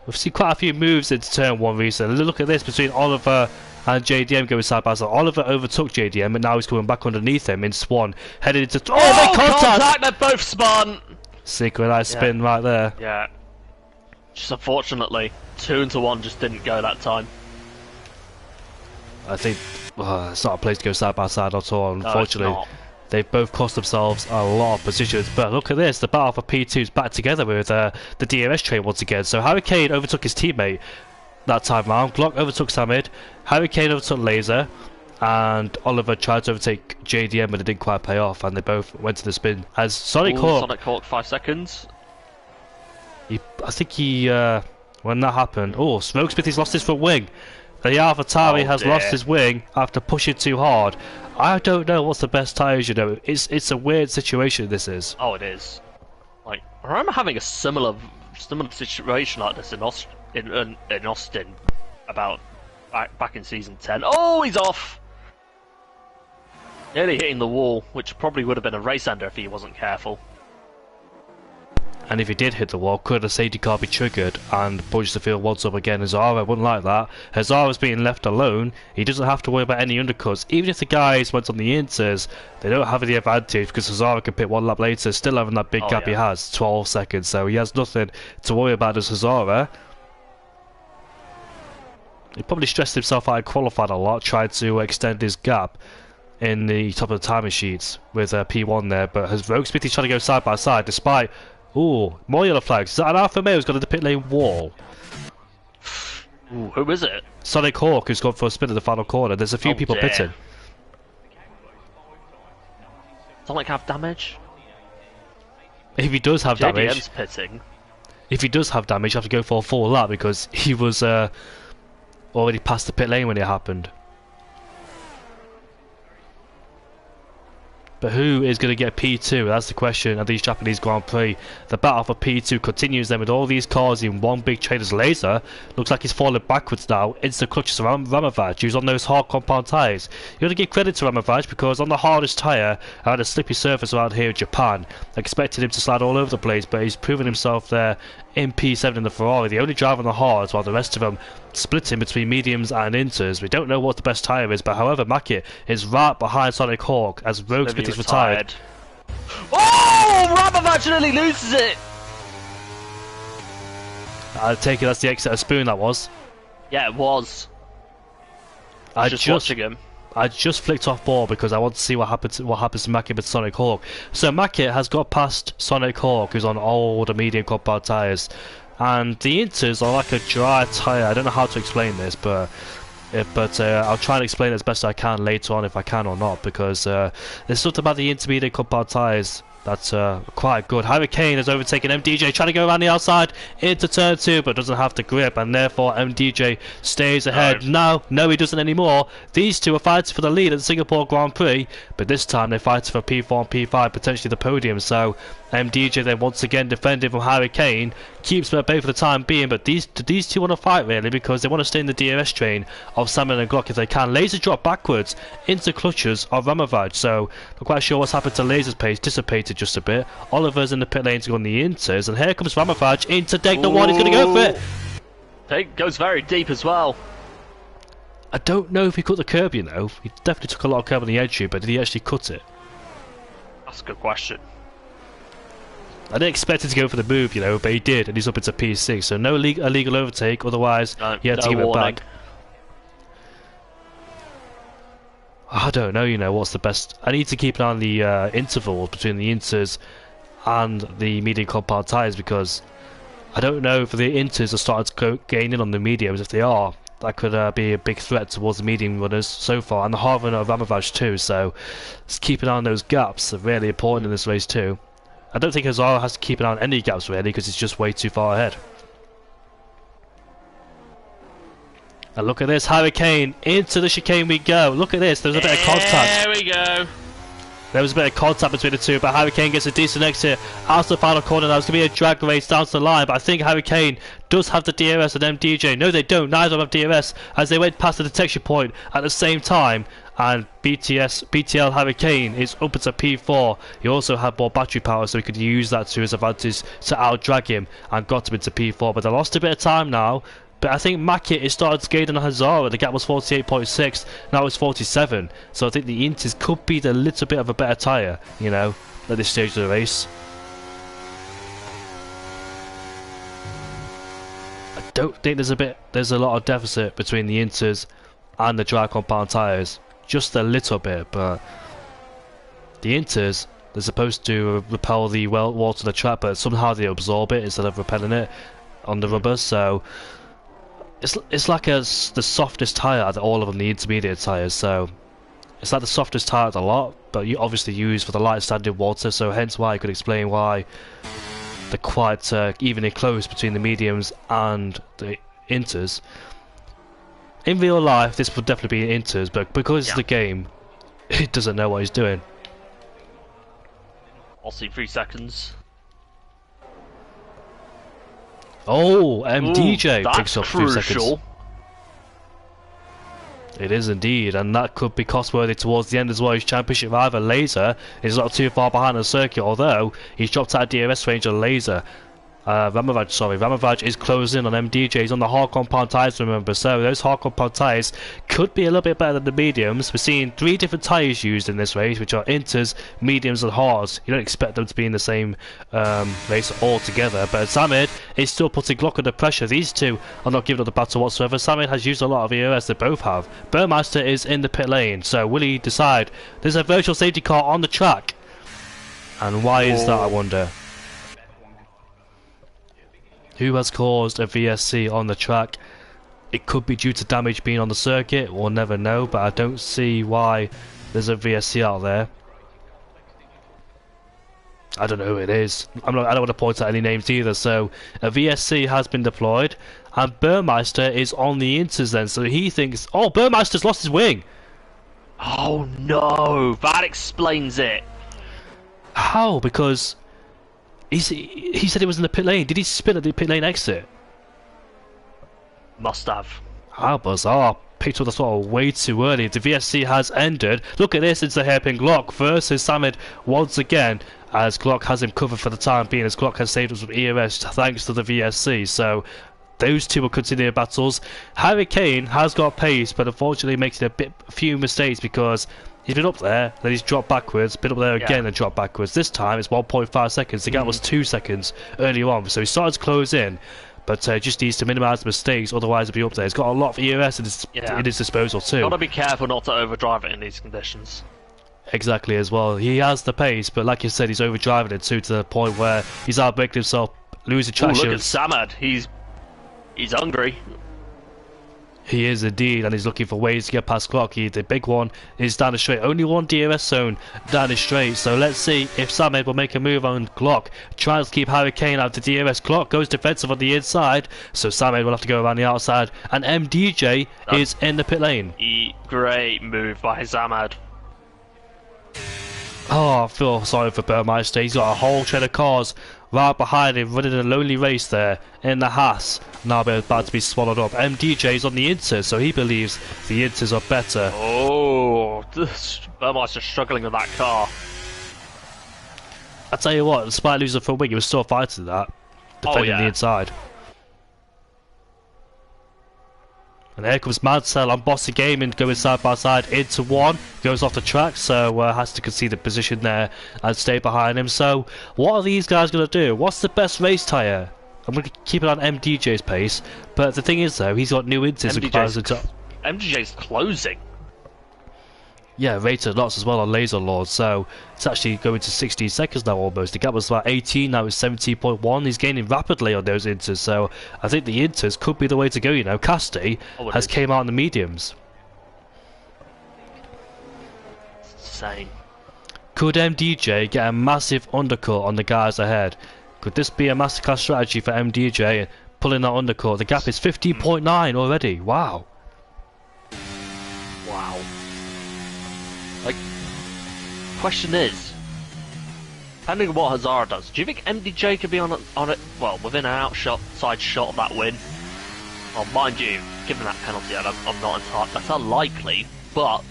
We've seen quite a few moves into turn 1 recently. Look at this between Oliver and JDM going side by side. Oliver overtook JDM and now he's coming back underneath him in Swan. Headed into... Oh, contact! They're both spun! Synchronized spin right there. Yeah. Just unfortunately, 2 into 1 just didn't go that time. I think it's not a place to go side by side at all, unfortunately. No, they've both cost themselves a lot of positions. But look at this, the battle for P2 is back together with the DRS train once again. So Harry Kane overtook his teammate that time round. Glock overtook Samid. Harry Kane overtook Laser. And Oliver tried to overtake JDM, but it didn't quite pay off. And they both went to the spin. As Sonic Hawk... 5 seconds. I think when that happened... Oh, Smokesmithy's lost his front wing. The AlphaTauri has lost his wing after pushing too hard. I don't know what's the best tyres, you know. It's a weird situation, this is. Oh, it is. Like, I remember having a similar situation like this in Austin about back in season 10. Oh, he's off! Nearly hitting the wall, which probably would have been a race ender if he wasn't careful. And if he did hit the wall, could a safety car be triggered and push the field once up again? Hazara wouldn't like that. Hazara's being left alone. He doesn't have to worry about any undercuts. Even if the guys went on the inters, they don't have any advantage because Hazara can pit one lap later, still having that big gap he has, 12 seconds. So he has nothing to worry about as Hazara. He probably stressed himself out and qualified a lot, tried to extend his gap in the top of the timing sheets with P1 there, but has Rogue Smithy trying to go side by side despite... Ooh, more yellow flags. Is that an Alfa Romeo who's got to the pit lane wall? Ooh, who is it? Sonic Hawk who's gone for a spin at the final corner. There's a few people pitting. Sonic have damage? If he does have damage... JDM's pitting. If he does have damage, you have to go for a full lap because he was already past the pit lane when it happened. But who is going to get P2? That's the question at these Japanese Grand Prix. The battle for P2 continues then with all these cars in one big trader's laser. Looks like he's falling backwards now into the clutches of Ramavage, who's on those hard compound tyres. You got to give credit to Ramavage because on the hardest tyre, and a slippy surface around here in Japan, I expected him to slide all over the place, but he's proven himself there in P7 in the Ferrari, the only driver on the hards, while the rest of them splitting between mediums and inters. We don't know what the best tyre is, but however, Mackett is right behind Sonic Hawk as Rogue Smith is retired. Oh! Ramavage nearly loses it! I take it that's the exit of Spoon, that was. Yeah, it was. I was just watching him. I just flicked off ball because I want to see what happens to Mackett with Sonic Hawk. So Mackett has got past Sonic Hawk, who's on older medium compound tyres, and the inters are like a dry tyre. I don't know how to explain this, but I'll try and explain it as best I can later on if I can or not, because there's something about the intermediate compound tyres that's quite good. Hurricane has overtaken MDJ, trying to go around the outside into turn 2, but doesn't have the grip, and therefore MDJ stays ahead. No, he doesn't anymore. These two are fighting for the lead at the Singapore Grand Prix, but this time they're fighting for P4 and P5, potentially the podium. So MDJ then once again defending from Hurricane, keeps them at bay for the time being, but these two want to fight really because they want to stay in the DRS train of Salmon and Glock if they can. Laser drop backwards into clutches of Ramavage, so not quite sure what's happened to Laser's pace, dissipated just a bit. Oliver's in the pit lane to go on the inters, and here comes Ramavage into deck the one. He's going to go for it. It goes very deep as well. I don't know if he cut the curb, you know. He definitely took a lot of curb on the edge here, but did he actually cut it? That's a good question. I didn't expect him to go for the move, you know, but he did, and he's up into P6, so no illegal overtake, otherwise he had to give it back. I don't know, you know, what's the best. I need to keep an eye on the intervals between the inters and the medium compound tyres, because I don't know if the inters are starting to gain in on the mediums. If they are, that could be a big threat towards the medium runners so far, and the hard runner of Ramavage too, so let's keep an eye on those gaps. They're really important in this race too. I don't think Hazara has to keep an eye on any gaps really, because he's just way too far ahead. And look at this, Hurricane, into the chicane we go. Look at this, there's a bit of contact. There we go. There was a bit of contact between the two, but Hurricane gets a decent exit out to the final corner. Now it's going to be a drag race down to the line, but I think Hurricane does have the DRS and MDJ. No, they don't. Neither of them have DRS, as they went past the detection point at the same time. And BTL Hurricane is up into P4. He also had more battery power, so he could use that to his advantage to out-drag him and got him into P4. But they lost a bit of time now. But I think Mackett is starting to gain on Hazara. The gap was 48.6, now it's 47. So I think the Inters could be the little bit of a better tyre, you know, at this stage of the race. I don't think there's a lot of deficit between the Inters and the dry compound tyres. Just a little bit, but the Inters, they're supposed to repel the water to the track, but somehow they absorb it instead of repelling it on the rubber, so it's like the softest tyre out of all of them, the intermediate tyres, so it's like the softest tyre out of the lot, but you obviously use for the light standing water, so hence why I could explain why they're quite evenly close between the mediums and the Inters. In real life, this would definitely be Inters, but because it's the game, it doesn't know what he's doing. I'll see 3 seconds. Oh, MDJ picks up 3 seconds. Crucial. It is indeed, and that could be cost-worthy towards the end as well. His championship rival, Laser, is not too far behind the circuit, although he's dropped out of DRS range on Laser. Ramovaj is closing on MDJ. He's on the hard compound tyres, remember, so those hard compound tyres could be a little bit better than the mediums. We're seeing 3 different tyres used in this race, which are inters, mediums and hards. You don't expect them to be in the same race altogether, but Samid is still putting Glock under pressure. These two are not giving up the battle whatsoever. Samid has used a lot of EOS, they both have. Burmeister is in the pit lane, so will he decide? There's a virtual safety car on the track, and why is that, I wonder? Who has caused a VSC on the track? It could be due to damage being on the circuit, we'll never know, but I don't see why there's a VSC out there. I don't know who it is. I don't want to point out any names either, so a VSC has been deployed, and Burmeister is on the inters then, so he thinks, oh, Burmeister's lost his wing! Oh no, that explains it. How? Because he said it was in the pit lane. Did he spin at the pit lane exit? Must have. How bizarre. Picked up the throttle way too early. The VSC has ended. Look at this, it's the hairpin Glock versus Samid once again, as Glock has him covered for the time being, as Glock has saved us from EOS thanks to the VSC. So those two will continue battles. Harry Kane has got pace, but unfortunately makes a few mistakes because he's been up there, then he's dropped backwards, been up there again and dropped backwards. This time it's 1.5 seconds. The gap was 2 seconds earlier on, so he started to close in, but just needs to minimise the mistakes, otherwise he'll be up there. He's got a lot of EOS in his disposal too. Gotta be careful not to overdrive it in these conditions. Exactly as well. He has the pace, but like you said, he's overdriving it too, to the point where he's outbraking himself, losing traction. Look at Samad, he's hungry. He is indeed, and he's looking for ways to get past Glock. The big one is down the straight. Only one DRS zone down the straight. So let's see if Samid will make a move on Glock. Tries to keep Harry Kane out of the DRS. Glock goes defensive on the inside, so Samid will have to go around the outside. And MDJ is in the pit lane. Great move by Samad. Oh, I feel sorry for Burmeister. He's got a whole train of cars right behind him, running a lonely race there in the Haas. Now they're about to be swallowed up. MDJ's on the Inters, so he believes the Inters are better. Oh, Burmeister's struggling with that car. I tell you what, despite losing for a wing, he was still fighting that, defending the inside. And here comes Madsell on Bossy Gaming going side by side into one. Goes off the track, so has to concede the position there and stay behind him. So what are these guys going to do? What's the best race tyre? I'm going to keep it on MDJ's pace, but the thing is though, he's got new inters in comparison to... MDJ's closing. Yeah, rated lots as well on Laser Lord, so it's actually going to 16 seconds now almost. The gap was about 18, now it's 17.1. He's gaining rapidly on those inters, so I think the inters could be the way to go, you know. Casti has came out in the mediums. Insane. Could MDJ get a massive undercut on the guys ahead? Could this be a masterclass strategy for MDJ pulling that undercut? The gap is 15.9 already, wow. Wow. Like, question is, depending on what Hazara does, do you think MDJ could be on it? Well, within an outside shot of that win? Well, mind you, given that penalty, I'm not entirely. That's unlikely, but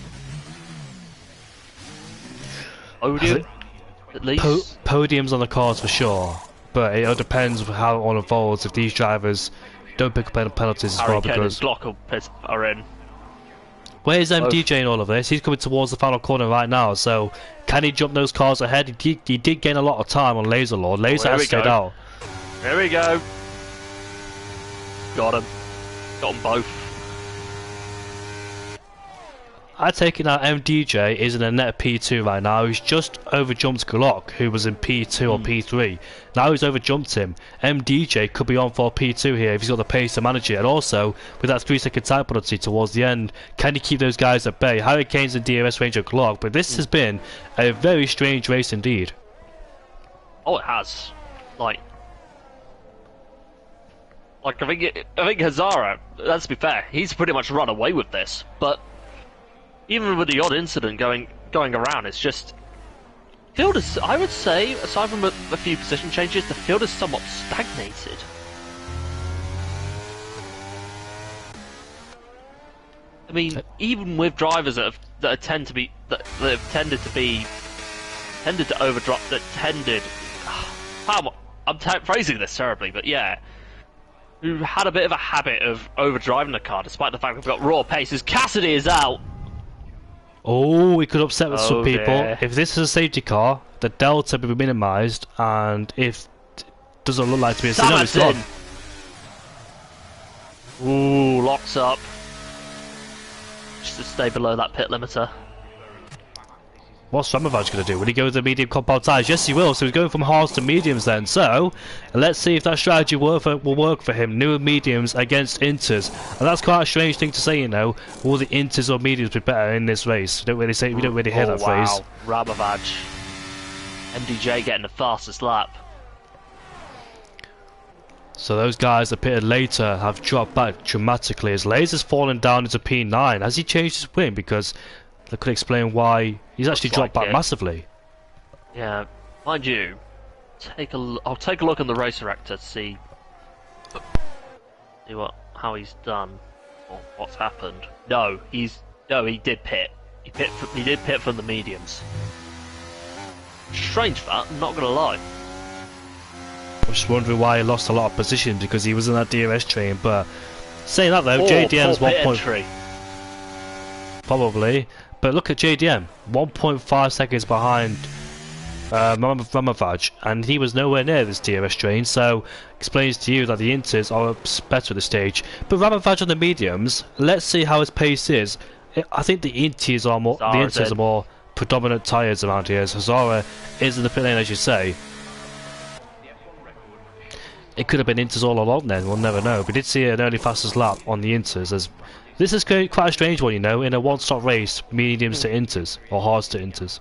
podium at least. Podiums on the cards for sure, but it all depends how it all unfolds. If these drivers don't pick up any penalties as well, because Glock are in. Where's MDJ in all of this? He's coming towards the final corner right now, so can he jump those cars ahead? He did gain a lot of time on Laser Lord. Laser has stayed out. Here we go. Got him. Got them both. I take it now MDJ is in a net P2 right now. He's just overjumped Glock, who was in P2 or P3. Now he's overjumped him. MDJ could be on for P2 here if he's got the pace to manage it. And also, with that 3-second time penalty towards the end, can he keep those guys at bay? Harry Kane's in DRS range of Glock, but this has been a very strange race indeed. Oh, it has. Like I think Hazara, let's be fair, he's pretty much run away with this, but even with the odd incident going around, it's just field is, I would say, aside from a few position changes, the field is somewhat stagnated. I mean, even with drivers that tend to be that have tended to overdrop, that tended. I'm phrasing this terribly, but yeah, who had a bit of a habit of overdriving the car, despite the fact we've got raw paces. Cassidy is out. Oh, it could upset with some people. Dear. If this is a safety car, the delta will be minimised, and if it doesn't look like to be a signal, it's gone. Ooh, locks up. Just to stay below that pit limiter. What's Ramovaj going to do? Will he go with the medium compound tyres? Yes, he will. So he's going from hards to mediums then. So let's see if that strategy will work for him. New mediums against inters, and that's quite a strange thing to say, you know. Will the inters or mediums be better in this race? We don't really hear that phrase. Ramovaj. MDJ getting the fastest lap. So those guys that pitted later have dropped back dramatically as Laser's fallen down into P9. Has he changed his wing? Because that could explain why he's actually dropped back massively. Yeah, mind you, I'll take a look on the race director to see how he's done or what's happened. No, he did pit. He did pit from the mediums. Strange that, I'm not gonna lie. I'm just wondering why he lost a lot of position, because he was in that DRS train. But saying that though, JDM's 1 point probably. But look at JDM, 1.5 seconds behind Ramovaj, and he was nowhere near this DRS train, so explains to you that the inters are better at this stage. But Ramovaj on the mediums, let's see how his pace is. I think the inters are more predominant tyres around here, as Hazara is in the pit lane, as you say. It could have been inters all along then, we'll never know. We did see an early fastest lap on the inters, as this is quite a strange one, you know, in a one-stop race, mediums to inters, or hards to inters.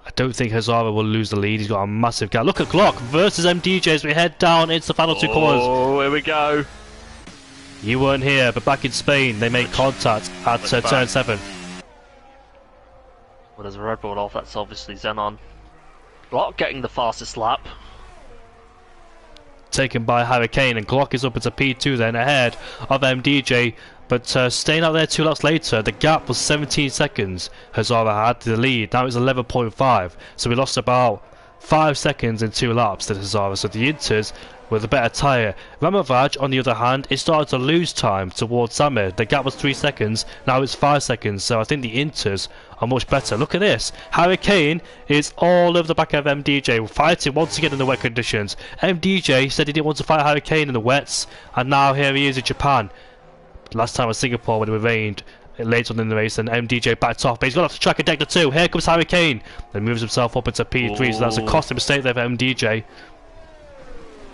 I don't think Hazara will lose the lead, he's got a massive gap. Look at Glock versus MDJ as we head down into the final two corners. Oh, here we go. You weren't here, but back in Spain, they made contact at turn 7. Well, there's a Red Bull off, that's obviously Xenon. Glock getting the fastest lap. Taken by Hurricane, and Glock is up into P2 then, ahead of MDJ, but staying out there 2 laps later, the gap was 17 seconds Hazara had to the lead. Now it's 11.5, so we lost about 5 seconds in 2 laps to Hazara, so the inters with a better tyre. Ramovaj, on the other hand, is starting to lose time towards Samir. The gap was 3 seconds, now it's 5 seconds, so I think the inters are much better. Look at this, Hurricane is all over the back of MDJ, fighting once again in the wet conditions. MDJ said he didn't want to fight Hurricane in the wets, and now here he is in Japan. Last time was Singapore when it rained later on in the race, and MDJ backed off, but he's got off the track at Deck 2. Here comes Hurricane, and moves himself up into P3, so that's a costly mistake there for MDJ.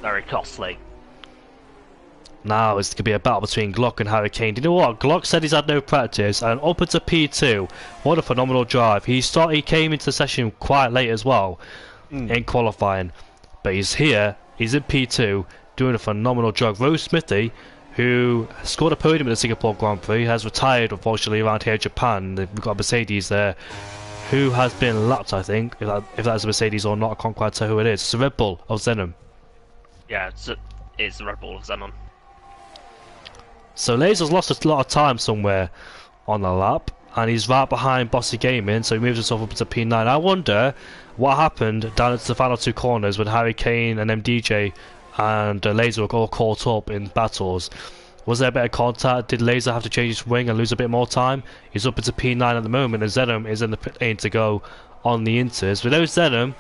Very costly. Now it's going to be a battle between Glock and Hurricane. Do you know what? Glock said he's had no practice, and up into P2. What a phenomenal drive. He came into the session quite late as well in qualifying, but he's here, he's in P2, doing a phenomenal job. Rose Smithy, who scored a podium at the Singapore Grand Prix, has retired unfortunately around here in Japan. We've got a Mercedes there, who has been lapped, I think. If that's a Mercedes or not, I can't quite tell who it is. It's a Red Bull of Xenon. Yeah, it's the Red Bull of Xenon. So Laser's lost a lot of time somewhere on the lap, and he's right behind Bossy Gaming, so he moves himself up into P9. I wonder what happened down into the final 2 corners when Hurricane and MDJ and Laser were all caught up in battles. Was there a better contact? Did Laser have to change his wing and lose a bit more time? He's up into P9 at the moment, and Xenon is in the pit lane to go on the inters. We know Xenon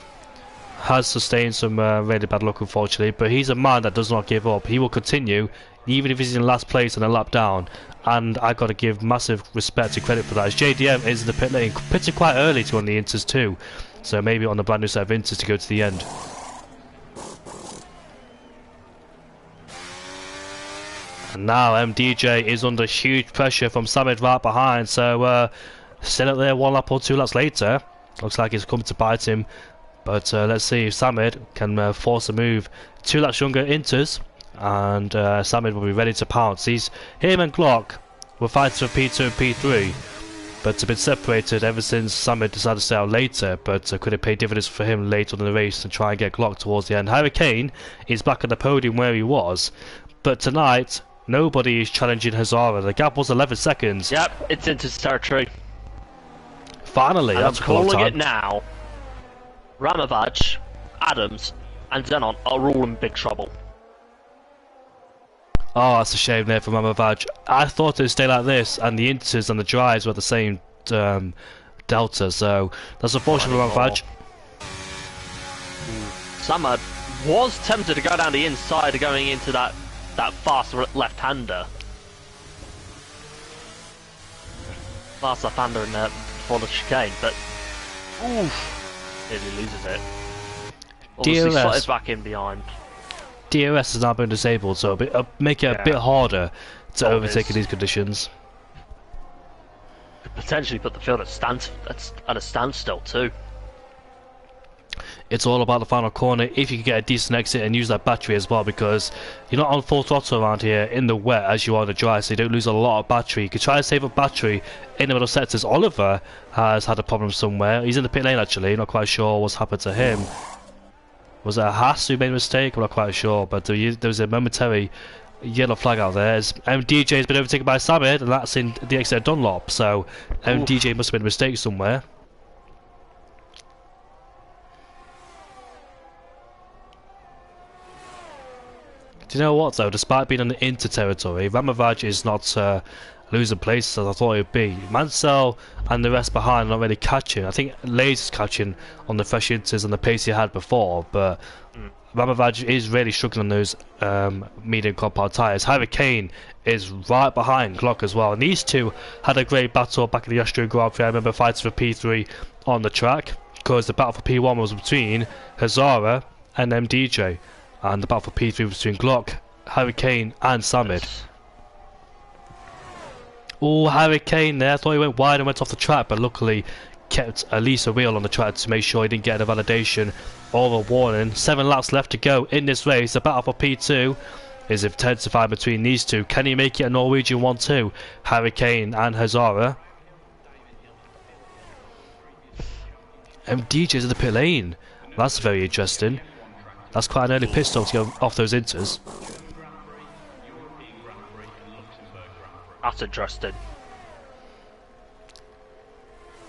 has sustained some really bad luck, unfortunately, but he's a man that does not give up. He will continue, even if he's in last place and a lap down, and I got to give massive respect and credit for that, as JDM is in the pit lane, pitted quite early to on the inters too, so maybe on the brand new set of inters to go to the end. And now MDJ is under huge pressure from Samid right behind, so still up there 1 lap or 2 laps later. Looks like it's coming to bite him. But let's see if Samid can force a move 2 laps younger inters, and Samid will be ready to pounce. Him and Glock were fighting for P2 and P3, but have been separated ever since Samid decided to stay out later, but could it pay dividends for him later on in the race and try and get Glock towards the end. Hurricane is back on the podium where he was, but tonight Nobody is challenging Hazara. The gap was 11 seconds. Yep, it's into territory. Finally, And that's I'm a long calling time. it now. Ramovaj, Adams, and Zenon are all in big trouble. Oh, that's a shame there for Ramovaj. I thought it'd stay like this, and the inters and the drives were the same delta, so that's unfortunate for Ramovaj. Samad was tempted to go down the inside, going into that fast left-hander. Fast left-hander in there before the chicane, but oof, nearly loses it. Obviously, DRS. Slot is back in behind. DRS has now been disabled, so make it a bit harder to overtake in these conditions. Could potentially put the field at a standstill too. It's all about the final corner, if you can get a decent exit and use that battery as well, because you're not on full throttle around here in the wet as you are in the dry, so you don't lose a lot of battery. You can try to save up battery in the middle sectors. Oliver has had a problem somewhere. He's in the pit lane actually, not quite sure what's happened to him. Was it a Haas who made a mistake? I'm not quite sure, but there was a momentary yellow flag out there. MDJ has been overtaken by Samid, and that's in the exit of Dunlop, so MDJ must have made a mistake somewhere. Do you know what though? Despite being on the inter territory, Ramovaj is not losing place as I thought it would be. Mansell and the rest behind are not really catching. I think Lays is catching on the fresh inters and the pace he had before, but Ramovaj is really struggling on those medium compound tyres. Hurricane is right behind Glock as well, and these two had a great battle back in the Austrian Grand Prix. I remember fighting for P3 on the track, because the battle for P1 was between Hazara and MDJ. And the battle for P3 was between Glock, Hurricane and Samid. Oh, Hurricane there. I thought he went wide and went off the track, but luckily kept at least a wheel on the track to make sure he didn't get a validation or a warning. 7 laps left to go in this race. The battle for P2 is intensified between these two. Can he make it a Norwegian 1-2? Hurricane and Hazara. DJ's in the pit lane. That's very interesting. That's quite an early pit stop to go off those inters. That's interesting.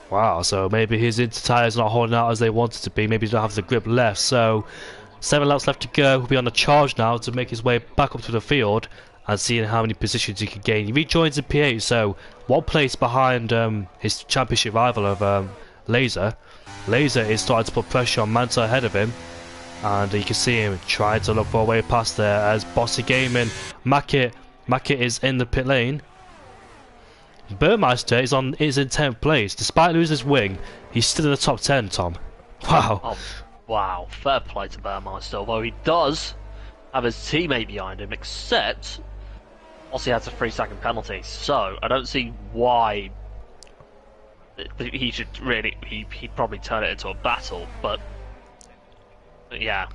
Wow, so maybe his inter tyres not holding out as they wanted to be. Maybe he don't have the grip left. So 7 laps left to go. He'll be on the charge now to make his way back up to the field and seeing how many positions he can gain. He rejoins in P8, so 1 place behind his championship rival of Laser. Laser is starting to put pressure on Manta ahead of him. And you can see him trying to look for a way past there as Bossy Gaming. Mackett is in the pit lane. Burmeister is in 10th place. Despite losing his wing, he's still in the top 10, Tom. Wow. Oh, wow. Fair play to Burmeister, although he does have his teammate behind him, except also he has a 3-second penalty. So I don't see why he should really. He'd probably turn it into a battle, but yeah.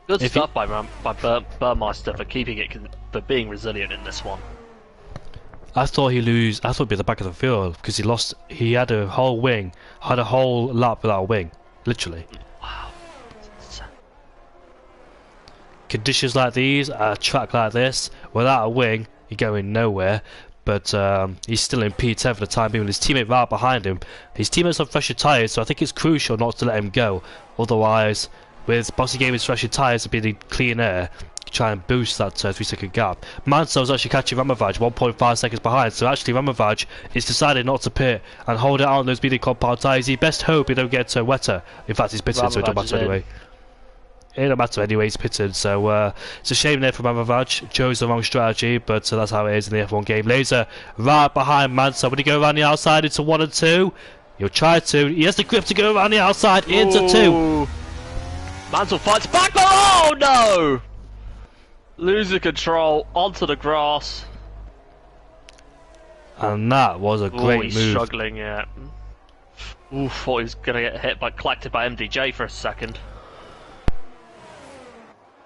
Good stuff by Burmeister for keeping it, for being resilient in this one. I thought he'd be at the back of the field because he had a whole wing, had a whole lap without a wing, literally. Wow. Conditions like these, a track like this, without a wing, you're going nowhere. But he's still in P10 for the time being with his teammate right behind him. His teammate's on fresher tyres, so I think it's crucial not to let him go. Otherwise, with Bossy Gaming's fresher tyres to be the clean air, try and boost that 3-second gap. Mansell's actually catching Ramovaj 1.5 seconds behind, so actually Ramovaj is decided not to pit and hold it out on those medium compound tyres. He best hope he don't get wetter. In fact, he's pitted, so it don't matter anyway. It don't matter anyway, he's pitted, so it's a shame there for Ramovaj. Chose the wrong strategy, but that's how it is in the F1 game. Laser right behind Mansell. When he go around the outside into 1 and 2, he'll try to. He has the grip to go around the outside into 2. Mansell fights back. Oh no! Losing control onto the grass. And that was a great he's move. Struggling, yeah. Ooh, thought he was gonna get hit collected by MDJ for a second.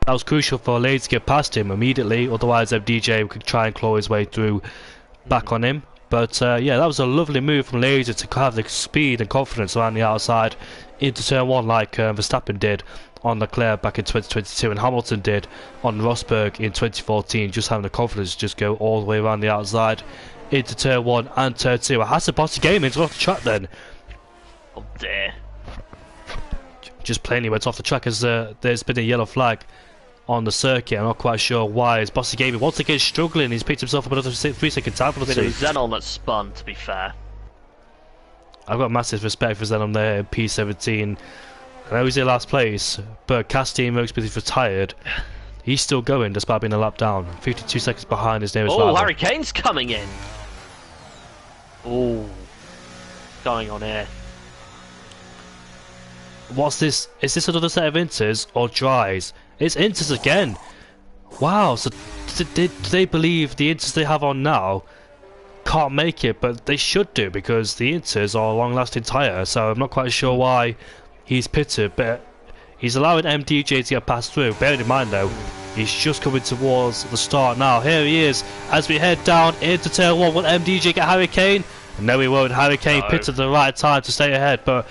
That was crucial for Lade to get past him immediately, otherwise MDJ could try and claw his way through back on him. But yeah, that was a lovely move from Laser to have the speed and confidence around the outside into turn 1 like Verstappen did on Leclerc back in 2022 and Hamilton did on Rosberg in 2014, just having the confidence to just go all the way around the outside into turn 1 and turn 2. Has the bossy game into off the track then. Oh dear. Just plainly went off the track as there's been a yellow flag on the circuit. I'm not quite sure why. As Bossy Gaming once again struggling, he's picked himself up another 3-second time for the It was Xenon that spun, to be fair. I've got massive respect for Xenon there in P17. I know he's in last place, but Castine Rokesmith is retired. He's still going despite being a lap down. 52 seconds behind his nearest rival. Oh, Harry Kane's coming in! Oh, what's going on here? What's this? Is this another set of inters or dries? It's inters again! Wow, so do they believe the inters they have on now can't make it, but they should do because the inters are a long-lasting tyre, so I'm not quite sure why he's pitted, but he's allowing MDJ to get passed through. Bearing in mind though, he's just coming towards the start now. Here he is as we head down into turn 1. Will MDJ get Harry Kane? No, he won't. Harry Kane pitted at the right time to stay ahead, but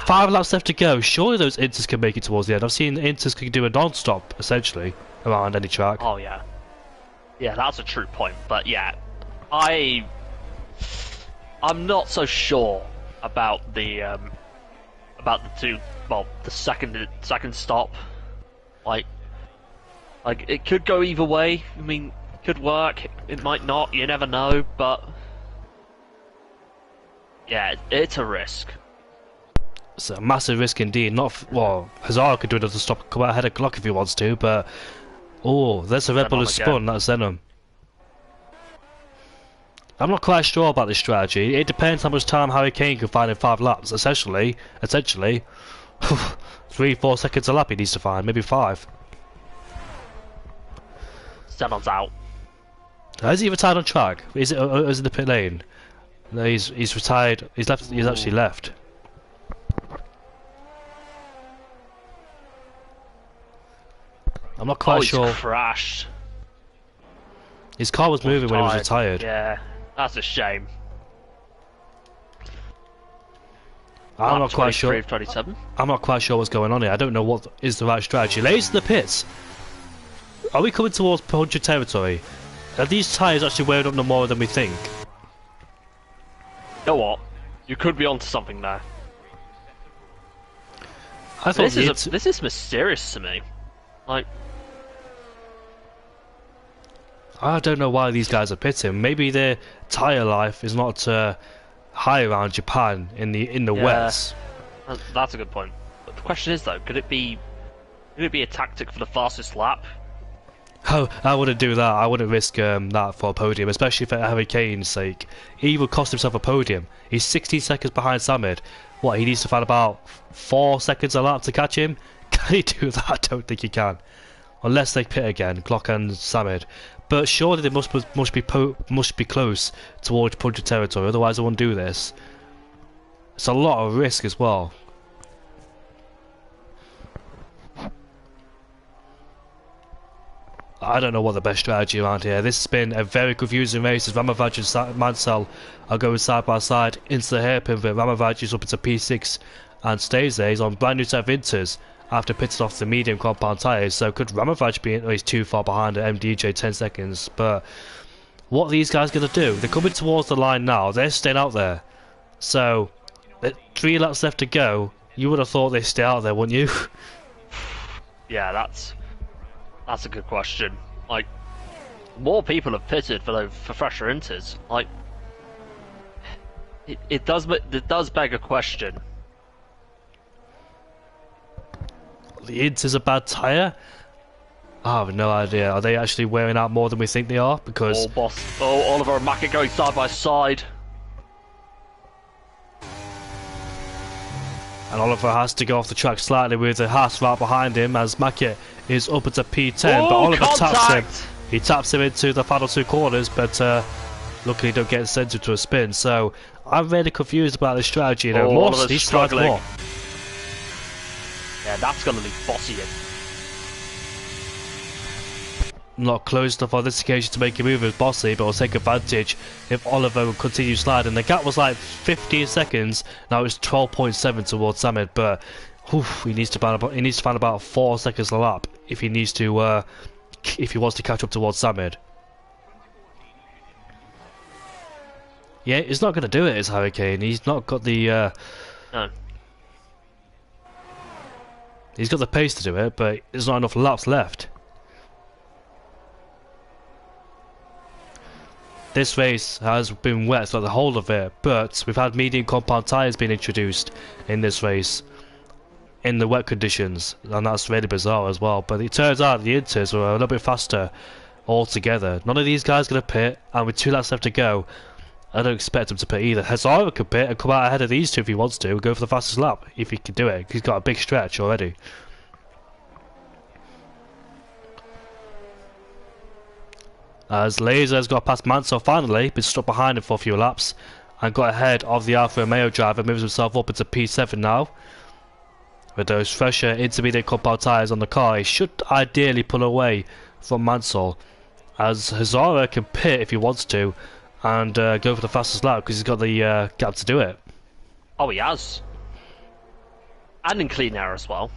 5 laps left to go. Surely those inters can make it towards the end. I've seen inters can do a non-stop essentially around any track. Oh yeah, yeah, that's a true point. But yeah, I'm not so sure about the two. Well, the second stop. Like it could go either way. I mean, it could work. It might not. You never know. But yeah, it's a risk. It's a massive risk indeed. Well, Hazard could do another stop, come out ahead of clock if he wants to, but oh, there's a Red Bull has spun. That's Venom. I'm not quite sure about this strategy. It depends how much time Harry Kane can find in 5 laps. Essentially, 3-4 seconds a lap he needs to find, maybe 5. Zenon's out. Is he retired on track? Is it in the pit lane? No, he's retired. He's left. He's actually left. I'm not quite sure. He's crashed. His car was moving when he was retired. Yeah, that's a shame. I'm not quite sure. 27. I'm not quite sure what's going on here. I don't know what is the right strategy. Ladies in the pits. Are we coming towards 100 territory? Are these tyres actually wearing up no more than we think? You know what? You could be onto something there. I thought this is mysterious to me. Like, I don't know why these guys are pitting. Maybe their tyre life is not high around Japan in the wets. That's a good point. But the question is though, could it be a tactic for the fastest lap? Oh, I wouldn't do that. I wouldn't risk that for a podium, especially for Harry Kane's sake. He would cost himself a podium. He's 16 seconds behind Samid. What, he needs to find about 4 seconds a lap to catch him? Can he do that? I don't think he can. Unless they pit again, Glock and Samid. But surely they must be close towards puncher territory, otherwise they won't do this. It's a lot of risk as well. I don't know what the best strategy around here. This has been a very confusing race as Ramavaj and Mansell are going side by side into the hairpin, but Ramavaj is up into P6 and stays there. He's on brand new set of inters after pitting off the medium compound tyres, so could Ramavaj be he's too far behind at MDJ 10 seconds, but what are these guys going to do? They're coming towards the line now, they're staying out there, so 3 laps left to go. You would have thought they'd stay out there, wouldn't you? Yeah, that's a good question. Like, more people have pitted for fresher inters. Like, it does beg a question. The Inter's a bad tyre? I have no idea. Are they actually wearing out more than we think they are? Because Oliver and Mackett going side by side. And Oliver has to go off the track slightly with the Haas right behind him as Mackett is up at a P10, but Oliver taps him. He taps him into the final 2 corners, but luckily don't get sent into a spin. So I'm really confused about this strategy. You know, Oliver's struggling. More. Yeah, that's going to leave Bossy in. not close enough on this occasion to make a move as Bossy, but will take advantage if Oliver will continue sliding. The gap was like 15 seconds, now it's 12.7 towards Samid, but he needs to find about 4 seconds a lap if he needs to if he wants to catch up towards Samid. Yeah, he's not going to do it as Hurricane. He's not got the No. He's got the pace to do it, but there's not enough laps left. This race has been wet throughout the whole of it, but we've had medium compound tyres being introduced in this race in the wet conditions, and that's really bizarre as well. But it turns out the Inters were a little bit faster altogether. None of these guys are going to pit, and with 2 laps left to go, I don't expect him to pit either. Hazara could pit and come out ahead of these two if he wants to, and go for the fastest lap if he can do it. He's got a big stretch already. As Laser's got past Mansell finally, been stuck behind him for a few laps, and got ahead of the Alfa Romeo driver, moves himself up into P7 now. With those fresher intermediate compound tyres on the car, he should ideally pull away from Mansell, as Hazara can pit if he wants to, and go for the fastest lap because he's got the gap to do it. Oh, he has. And in clean air as well,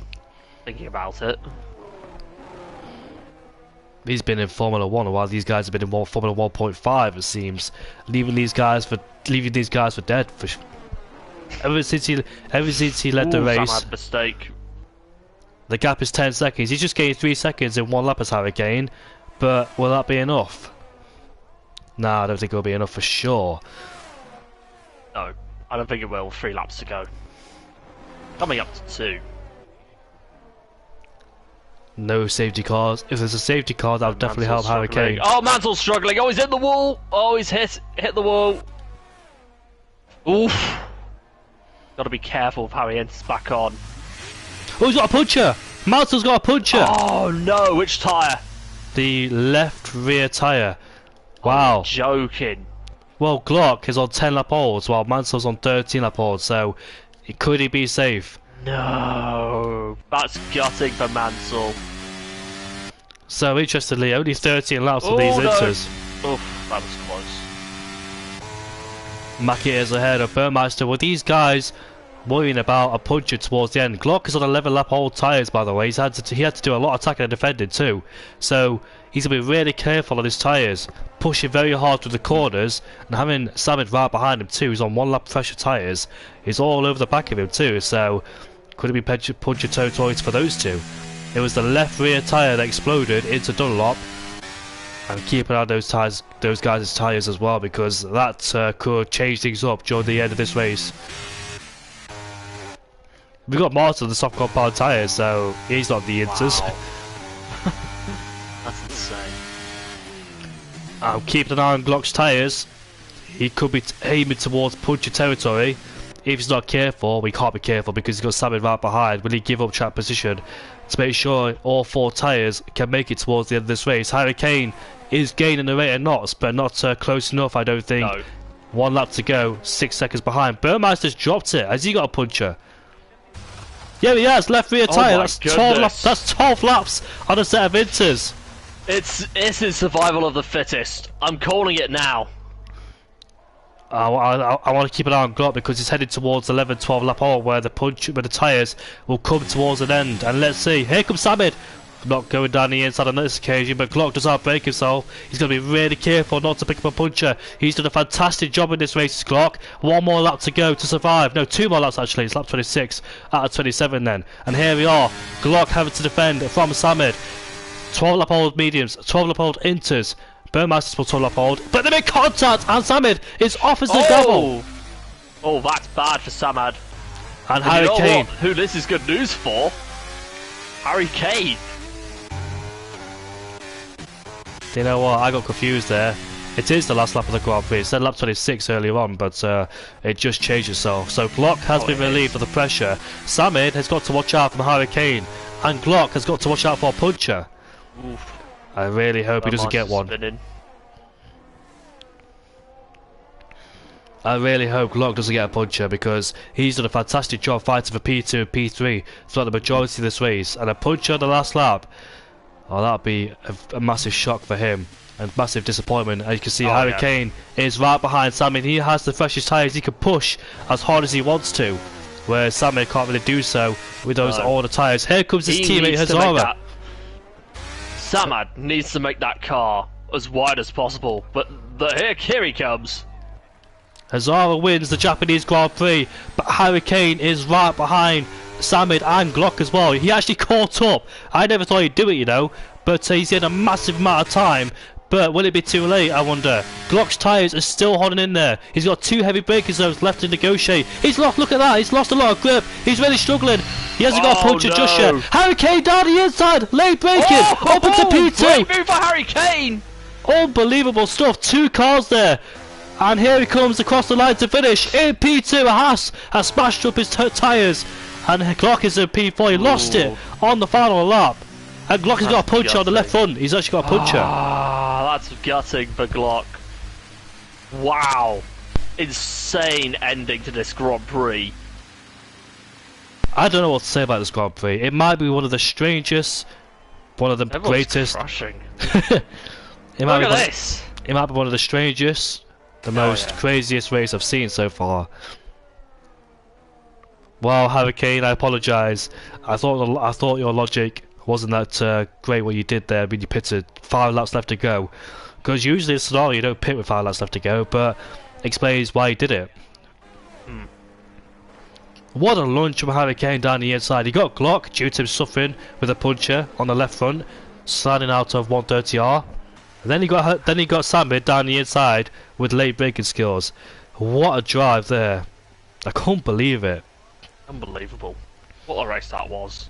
thinking about it. He's been in Formula 1 while these guys have been in Formula 1.5, it seems. Leaving these guys for dead. Ever since he led the race, Sam had a mistake. the gap is 10 seconds. He's just gained 3 seconds in one lap as Hurricane, but will that be enough? Nah, I don't think it'll be enough for sure. No, I don't think it will. 3 laps to go. Coming up to 2. No safety cars. If there's a safety car, that would definitely help Mansell's Hurricane. struggling. Oh, Mansell's struggling. Oh, he's hit the wall. Oh, he's hit the wall. Oof. Got to be careful of how he enters back on. Oh, he's got a puncher! Mansell's got a puncher! Oh no, which tyre? The left rear tyre. Wow. Oh, joking. Well, Glock is on 10 lap olds while Mansell's on 13 lap olds, so could he be safe? No, that's gutting for Mansell. So interestingly, only 13 laps for these Inters. Oof, that was close. Mackie is ahead of Burmeister with these guys worrying about a puncher towards the end. Glock is on 11 lap old tyres, by the way. He had to do a lot of attacking and defending too, so he's going to be really careful on his tyres, pushing very hard through the corners, and having Samid right behind him too. He's on 1 lap pressure tyres. He's all over the back of him too, so could it be puncher territories for those two? It was the left rear tyre that exploded into Dunlop, and keep an eye on those guys' tyres as well, because that could change things up during the end of this race. We've got Martin on the soft compound tyres, so he's not the Inters. Wow. That's insane. I'm keeping an eye on Glock's tyres. He could be aiming towards puncher territory. If he's not careful, we can't be careful because he's got Samid right behind. Will he give up track position to make sure all 4 tyres can make it towards the end of this race? Hurricane is gaining the rate of knots, but not close enough, I don't think. No. 1 lap to go, 6 seconds behind. Burmeister's dropped it. Has he got a puncher? Yeah, he has. Left rear tyre. That's 12 laps. That's 12 laps on a set of Inters. It's in survival of the fittest. I'm calling it now. I want to keep an eye on Glock because he's headed towards 11-12 lap hole where the tyres will come towards an end. And let's see. Here comes Samid. Not going down the inside on this occasion, but Glock does outbrake himself. He's going to be really careful not to pick up a puncher. He's done a fantastic job in this race, Glock. 1 more lap to go to survive. No, 2 more laps actually. It's lap 26 out of 27 then. And here we are. Glock having to defend from Samid. 12 lap old mediums, 12 lap old Inters. Burmeister's will 12 lap old, but they make contact, and Samid is off as the double. Oh, that's bad for Samad. And Harry Kane. Who this is good news for? Harry Kane. You know what? I got confused there. It is the last lap of the Grand Prix. It said lap 26 earlier on, but it just changed itself. So Glock has been relieved of the pressure. Samid has got to watch out for Harry Kane, and Glock has got to watch out for a puncher. Oof. I really hope he doesn't get one. Spinning. I really hope Glock doesn't get a puncher because he's done a fantastic job fighting for P2 and P3 throughout the majority of this race, and a puncher on the last lap Oh, that'd be a massive shock for him and massive disappointment. As you can see, Oh, Harry yeah. Kane is right behind Sammy. He has the freshest tyres. He can push as hard as he wants to, where Sammy can't really do so with those No. older tyres. Here comes his He teammate needs to make Hazara. that. Samad needs to make that car as wide as possible, but here he comes. Hazara wins the Japanese Grand Prix, but Harry Kane is right behind Samid and Glock as well. He actually caught up. I never thought he'd do it, you know, but he's in a massive amount of time. But will it be too late, I wonder? Glock's tyres are still holding in there. He's got 2 heavy braking zones left to negotiate. He's lost, look at that, he's lost a lot of grip. He's really struggling. He hasn't got a puncher just yet. Harry Kane down the inside, late braking, open to P2. Great move for Harry Kane. Unbelievable stuff, 2 cars there. And here he comes across the line to finish. In P2, Haas has smashed up his tyres. And Glock is in P4, he lost it on the final lap. And Glock has got a puncher on the left front, he's actually got a puncher. Ah, that's gutting for Glock. Wow. Insane ending to this Grand Prix. I don't know what to say about this Grand Prix. It might be one of the strangest, one of the Everyone's greatest. crushing. It might Look be at this. It might be one of the strangest, the most craziest race I've seen so far. Well, Harry Kane, I apologise. I thought your logic wasn't that great what you did there. I mean, you pitted 5 laps left to go. Because usually in a scenario you don't pit with 5 laps left to go, but explains why you did it. What a lunge from Harry Kane down the inside. He got Glock due to him suffering with a puncher on the left front, sliding out of 130R. And then he got Sammy down the inside with late braking skills. What a drive there! I couldn't believe it. Unbelievable. What a race that was.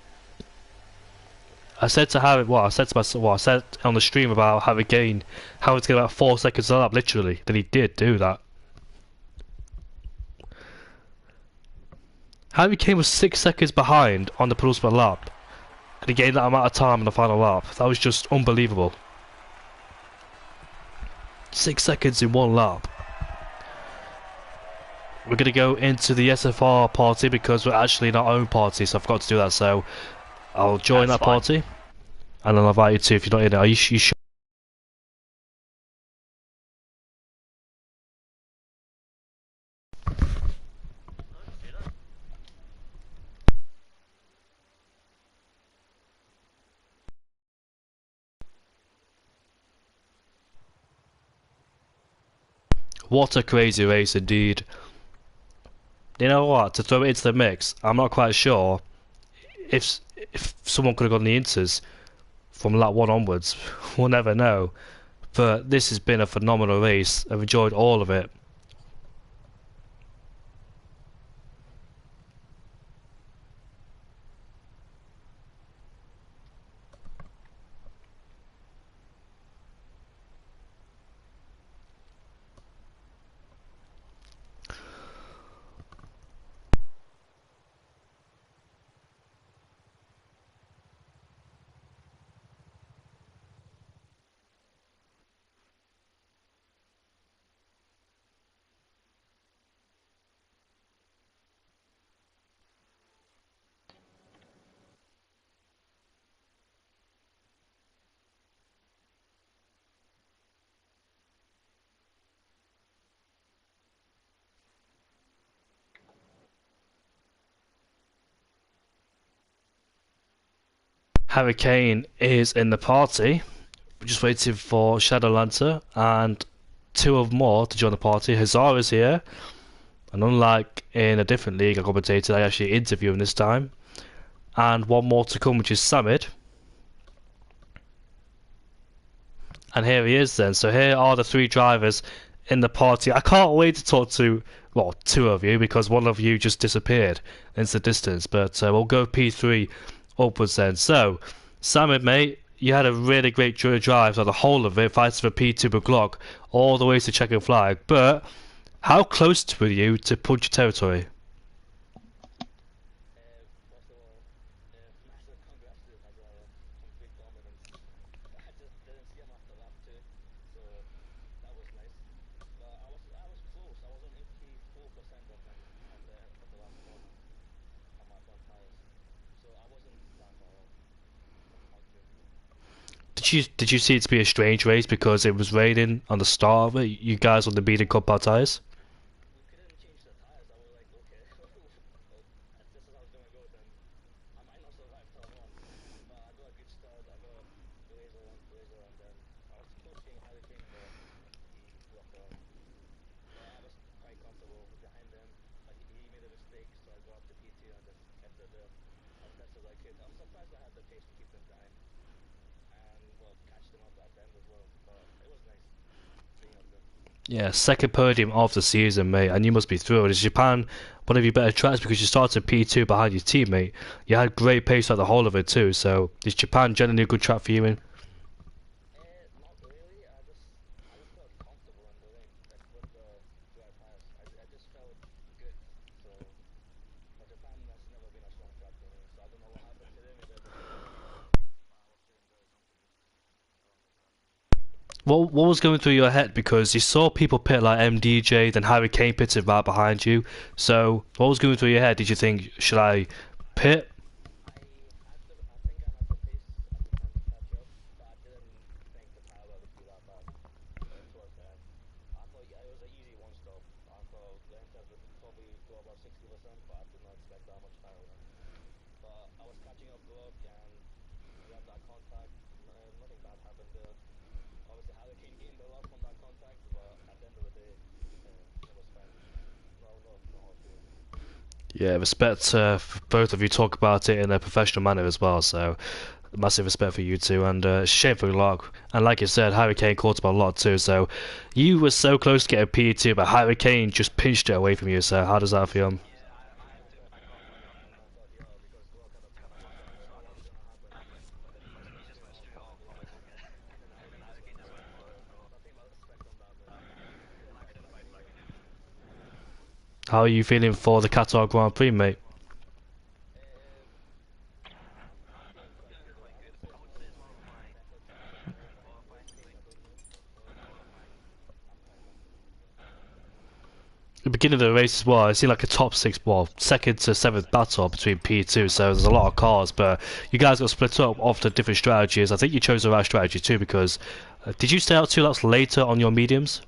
I said to Harry, I said on the stream about Harry Kane, how it's going about 4 seconds a lap, literally. Then he did do that. Harry Kane was 6 seconds behind on the penultimate lap, and he gained that amount of time on the final lap. That was just unbelievable. 6 seconds in 1 lap. We're going to go into the SFR party because we're actually in our own party, so I forgot to do that, so I'll join that party, and I'll invite you too if you're not in it. Are you sure? What a crazy race indeed. You know what, to throw it into the mix, I'm not quite sure if someone could have gotten the inters from lap 1 onwards. We'll never know. But this has been a phenomenal race. I've enjoyed all of it. Harry Kane is in the party. We're just waiting for Shadowlancer and 2 more to join the party. Hazard is here, and unlike in a different league I commentated, I actually interview him this time. And 1 more to come, which is Samid. And here he is then. So here are the 3 drivers in the party. I can't wait to talk to, well, 2 of you, because 1 of you just disappeared into the distance. But we'll go P3 upwards then. So, Samid, mate, you had a really great drive, so the whole of it, fighting for P2 with Glock, all the way to checkered flag. But how close were you to punch territory? did you see it to be a strange race because it was raining on the start of it? You guys on the beating cup our tires. Yeah, second podium of the season, mate, and you must be thrilled. Is Japan one of your better tracks because you started P2 behind your teammate? You had great pace throughout the whole of it too. So is Japan generally a good track for you? In? What was going through your head because you saw people pit like MDJ, then Harry Kane pitted right behind you. So what was going through your head? Did you think should I pit? Yeah, respect for both of you. Talk about it in a professional manner as well. So massive respect for you two, and shame for Lark. And like you said, Harry Kane caught him a lot too. So you were so close to getting P2, but Harry Kane just pinched it away from you. So how does that feel? How are you feeling for the Qatar Grand Prix, mate? The beginning of the race as well, it seemed like a top six, well, second to seventh battle between P2, so there's a lot of cars, but you guys got split up after different strategies. I think you chose the right strategy too, because did you stay out 2 laps later on your mediums?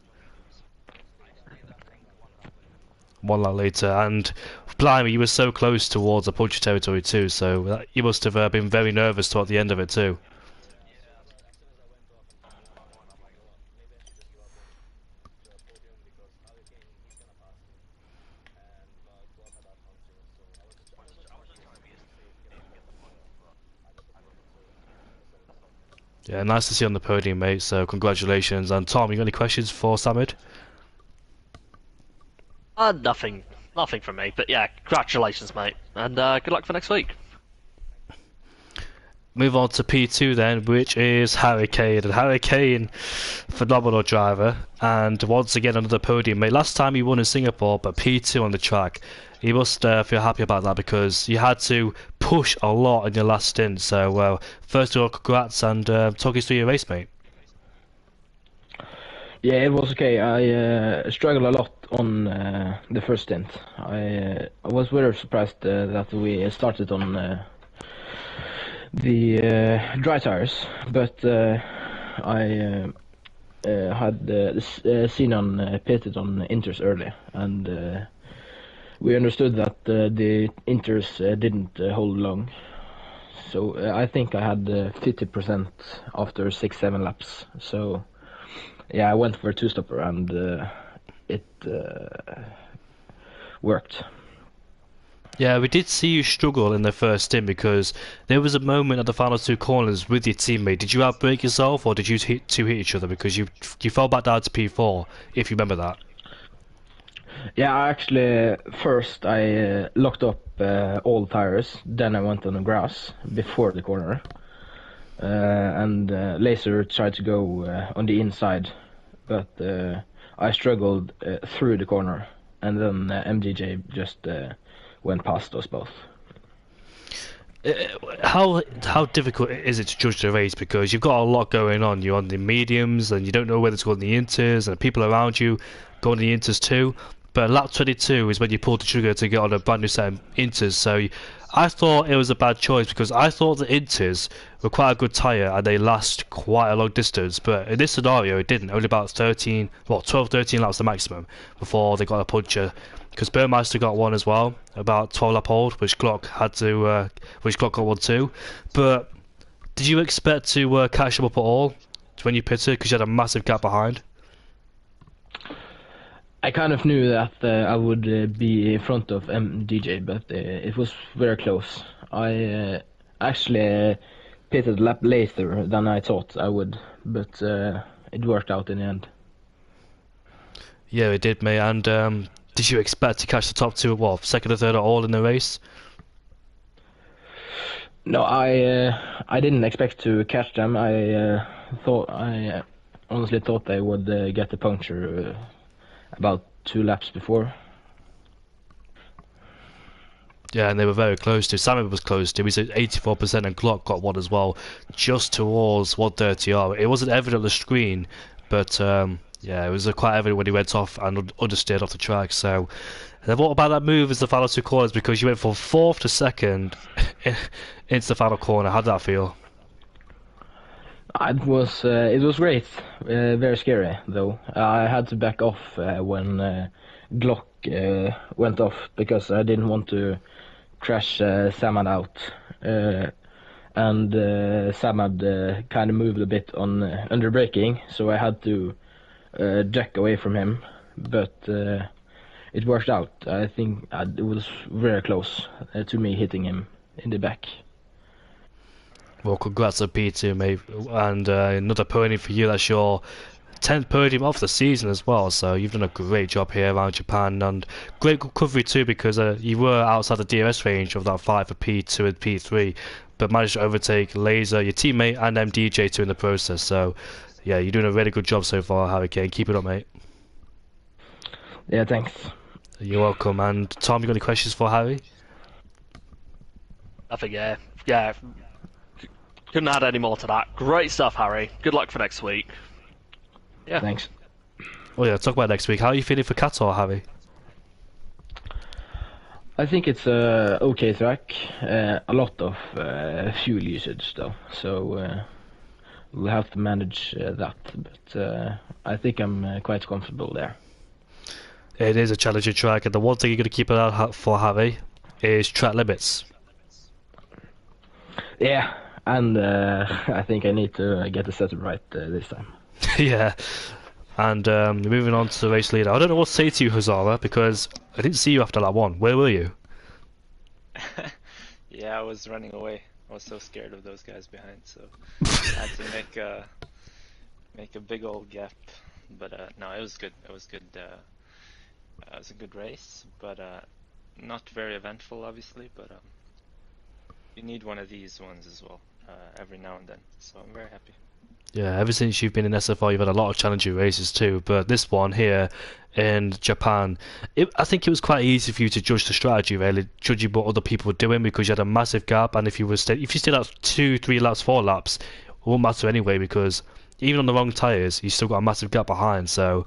1 lap later, and blimey, you were so close towards the puncher territory too, so you must have been very nervous toward the end of it too. Yeah, nice to see you on the podium, mate, so congratulations. And Tom, you got any questions for Samid? Nothing from me. But yeah, congratulations, mate, and good luck for next week. Move on to P2 then, which is Harry Kane. And Harry Kane, phenomenal driver, and once again another podium, mate. Last time he won in Singapore, but P2 on the track. You must feel happy about that because you had to push a lot in your last stint. So, first of all, congrats and talk us through your race, mate. Yeah, it was okay. I struggled a lot on the first stint. I was very surprised that we started on the dry tires, but I had seen on pitted on Inters early, and we understood that the Inters didn't hold long. So I think I had 50% after 6-7 laps. So yeah, I went for a two-stopper and it worked. Yeah, we did see you struggle in the first stint because there was a moment at the final 2 corners with your teammate. Did you outbrake yourself or did you hit each other because you fell back down to P4, if you remember that? Yeah, actually, first I locked up all tires, then I went on the grass before the corner, and Laser tried to go on the inside, but I struggled through the corner, and then MDJ just went past us both. How difficult is it to judge the race because you've got a lot going on? You're on the mediums and you don't know whether to go on the inters, and people around you go on the inters too. but lap 22 is when you pulled the trigger to get on a brand new set of Inters. So I thought it was a bad choice because I thought the Inters were quite a good tyre and they last quite a long distance. But in this scenario, it didn't. Only about 13, what, 12, 13 laps the maximum before they got a puncture. Because Burmeister got one as well, about 12 lap hold, which Glock got one too. But did you expect to catch them up at all when you pitted? Because you had a massive gap behind. I kind of knew that I would be in front of MDJ, but it was very close. I actually pitted a lap later than I thought I would, but it worked out in the end. Yeah, it did, mate. And did you expect to catch the top two, what, second or third at all in the race? No, I didn't expect to catch them. I honestly thought they would get the puncture about 2 laps before. Yeah, and they were very close to. Simon was close to. He was at 84%, and Glock got one as well, just towards 130R. It wasn't evident on the screen, but yeah, it was quite evident when he went off and understeered off the track. So, then what about that move as the final 2 corners? Because you went from 4th to 2nd into the final corner. How did that feel? It was great. Very scary though. I had to back off when Glock went off because I didn't want to crash Samad out. And Samad kind of moved a bit on under braking, so I had to jack away from him. But it worked out. I think it was very close to me hitting him in the back. Well, congrats on P2, mate, and another podium for you. That's your 10th podium of the season as well, so you've done a great job here around Japan, and great recovery too, because you were outside the DRS range of that 5 for P2 and P3, but managed to overtake Laser, your teammate, and MDJ2 in the process. So yeah, you're doing a really good job so far, Harry Kane. Keep it up, mate. Yeah, thanks. You're welcome. And Tom, you got any questions for Harry? I think yeah. Couldn't add any more to that. Great stuff, Harry. Good luck for next week. Yeah. Thanks. Well, yeah, talk about next week. How are you feeling for Qatar, Harry? I think it's a okay track. A lot of fuel usage though, so we'll have to manage that. But I think I'm quite comfortable there. It is a challenging track, and the one thing you're going to keep an eye out for, Harry, is track limits. Yeah, and I think I need to get the setup right this time. Yeah. And moving on to the race leader. I don't know what to say to you, Hazara, because I didn't see you after that one. Where were you? Yeah, I was running away. I was so scared of those guys behind, so I had to make a big old gap. But no, it was good. It was good. It was a good race, but not very eventful, obviously. But you need one of these ones as well every now and then. So I'm very happy. Yeah, ever since you've been in SFR, you've had a lot of challenging races too. But this one here in Japan, I think it was quite easy for you to judge the strategy, really, judging what other people were doing, because you had a massive gap. And if you stayed out 2, 3 laps, 4 laps, it won't matter anyway, because even on the wrong tyres, you still got a massive gap behind. So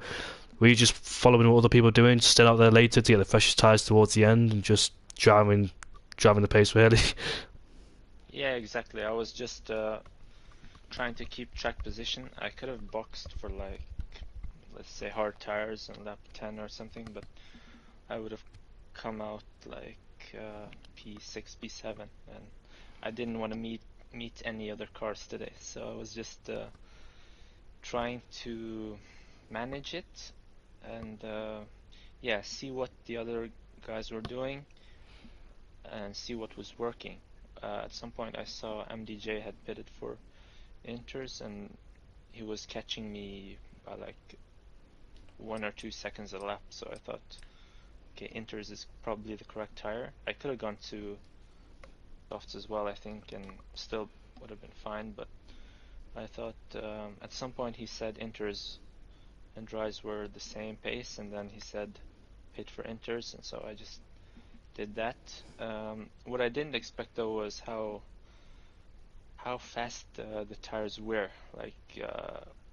were you just following what other people were doing, just staying out there later to get the freshest tyres towards the end, and just driving the pace, really? Yeah, exactly. I was just trying to keep track position. I could have boxed for, like, let's say hard tires on lap 10 or something, but I would have come out like P6, P7, and I didn't want to meet any other cars today, so I was just trying to manage it and yeah, see what the other guys were doing and see what was working. At some point I saw MDJ had pitted for Inters, and he was catching me by like 1 or 2 seconds a lap, so I thought, okay, Inters is probably the correct tire. I could have gone to softs as well, I think, and still would have been fine, but I thought at some point he said Inters and dries were the same pace, and then he said pit for Inters, and so I just did that. What I didn't expect though was how fast the tires were. Like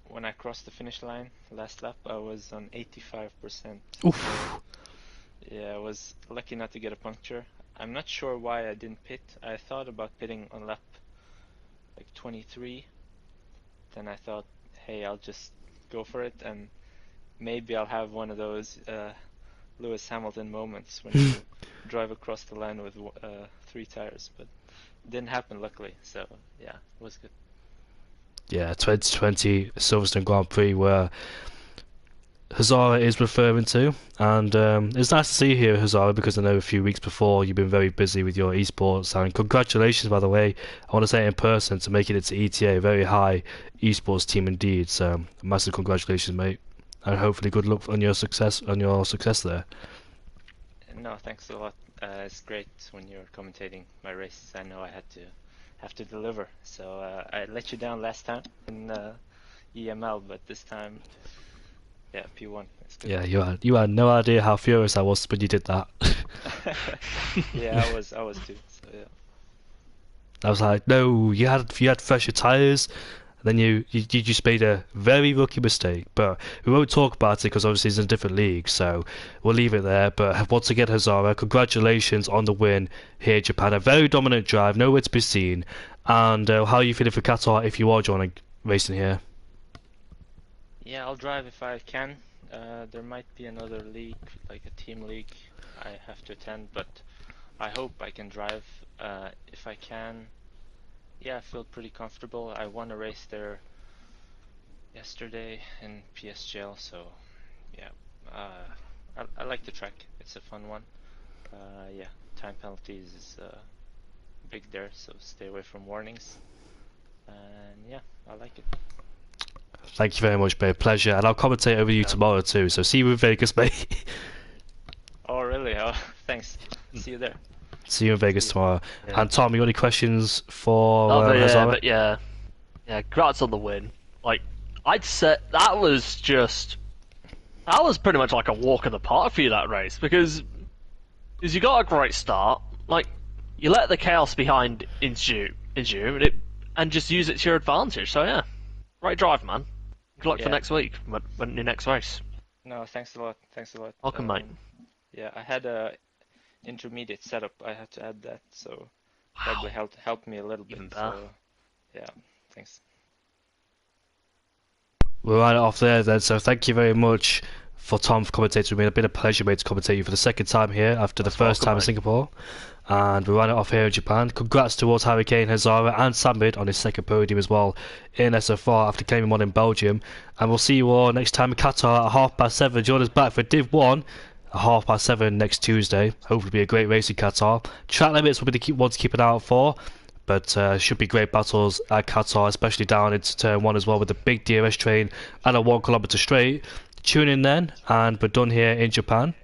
when I crossed the finish line last lap, I was on 85%. Oof. Yeah, I was lucky not to get a puncture. I'm not sure why I didn't pit. I thought about pitting on lap like 23. Then I thought, hey, I'll just go for it, and maybe I'll have one of those Lewis Hamilton moments when you drive across the line with 3 tires, but it didn't happen luckily. So yeah, it was good. Yeah, 2020 Silverstone Grand Prix where Hazara is referring to, and it's nice to see you here, Hazara, because I know a few weeks before you've been very busy with your esports, and congratulations, by the way. I want to say it in person to making it to ETA, a very high esports team indeed. So massive congratulations, mate, and hopefully good luck on your success there. No, thanks a lot. It's great when you're commentating my races. I know I have to deliver, so I let you down last time in EML, but this time. Yeah, P1. It's good. Yeah, you had no idea how furious I was when you did that. Yeah, I was too. So yeah. I was like, no, you had fresher tires, and then you just made a very rookie mistake. But we won't talk about it because obviously it's in a different league, so we'll leave it there. But once again, Hazara, congratulations on the win here in Japan. A very dominant drive, nowhere to be seen. And how are you feeling for Qatar if you are joining racing here? Yeah, I'll drive if I can. There might be another league, like a team league, I have to attend, but I hope I can drive if I can. Yeah, I feel pretty comfortable. I won a race there yesterday in PSGL, so yeah, I like the track. It's a fun one. Yeah, time penalties is big there, so stay away from warnings. And yeah, I like it. Thank you very much, mate. Pleasure. And I'll commentate over you tomorrow too. So see you in Vegas, mate. Oh, really? Oh, thanks. See you there. See you in Vegas tomorrow. Yeah. And Tom, you got any questions for but yeah, congrats on the win. Like, I'd say that was pretty much like a walk in the park for you, that race, because you got a great start. Like, you let the chaos behind into you, and just use it to your advantage. So yeah, great drive, man. Good luck for next week when your next race. No, thanks a lot. Thanks a lot. Welcome, mate. Yeah, I had a intermediate setup. I had to add that, so probably helped me a little bit. So, yeah, thanks. We'll write it off there then. So thank you very much for Tom for commentating with me. It's been a pleasure, mate, to commentate you for the second time here after the first time in Singapore. And we'll run it off here in Japan. Congrats towards Hurricane, Hazara and Samid on his second podium as well in SFR after claiming one in Belgium. And we'll see you all next time in Qatar at 7:30. Join us back for Div 1 at 7:30 next Tuesday. Hopefully be a great race in Qatar. Track limits will be the one to keep an eye out for. But should be great battles at Qatar, especially down into turn 1 as well with a big DRS train and a 1 kilometer straight. Tune in then, and we're done here in Japan.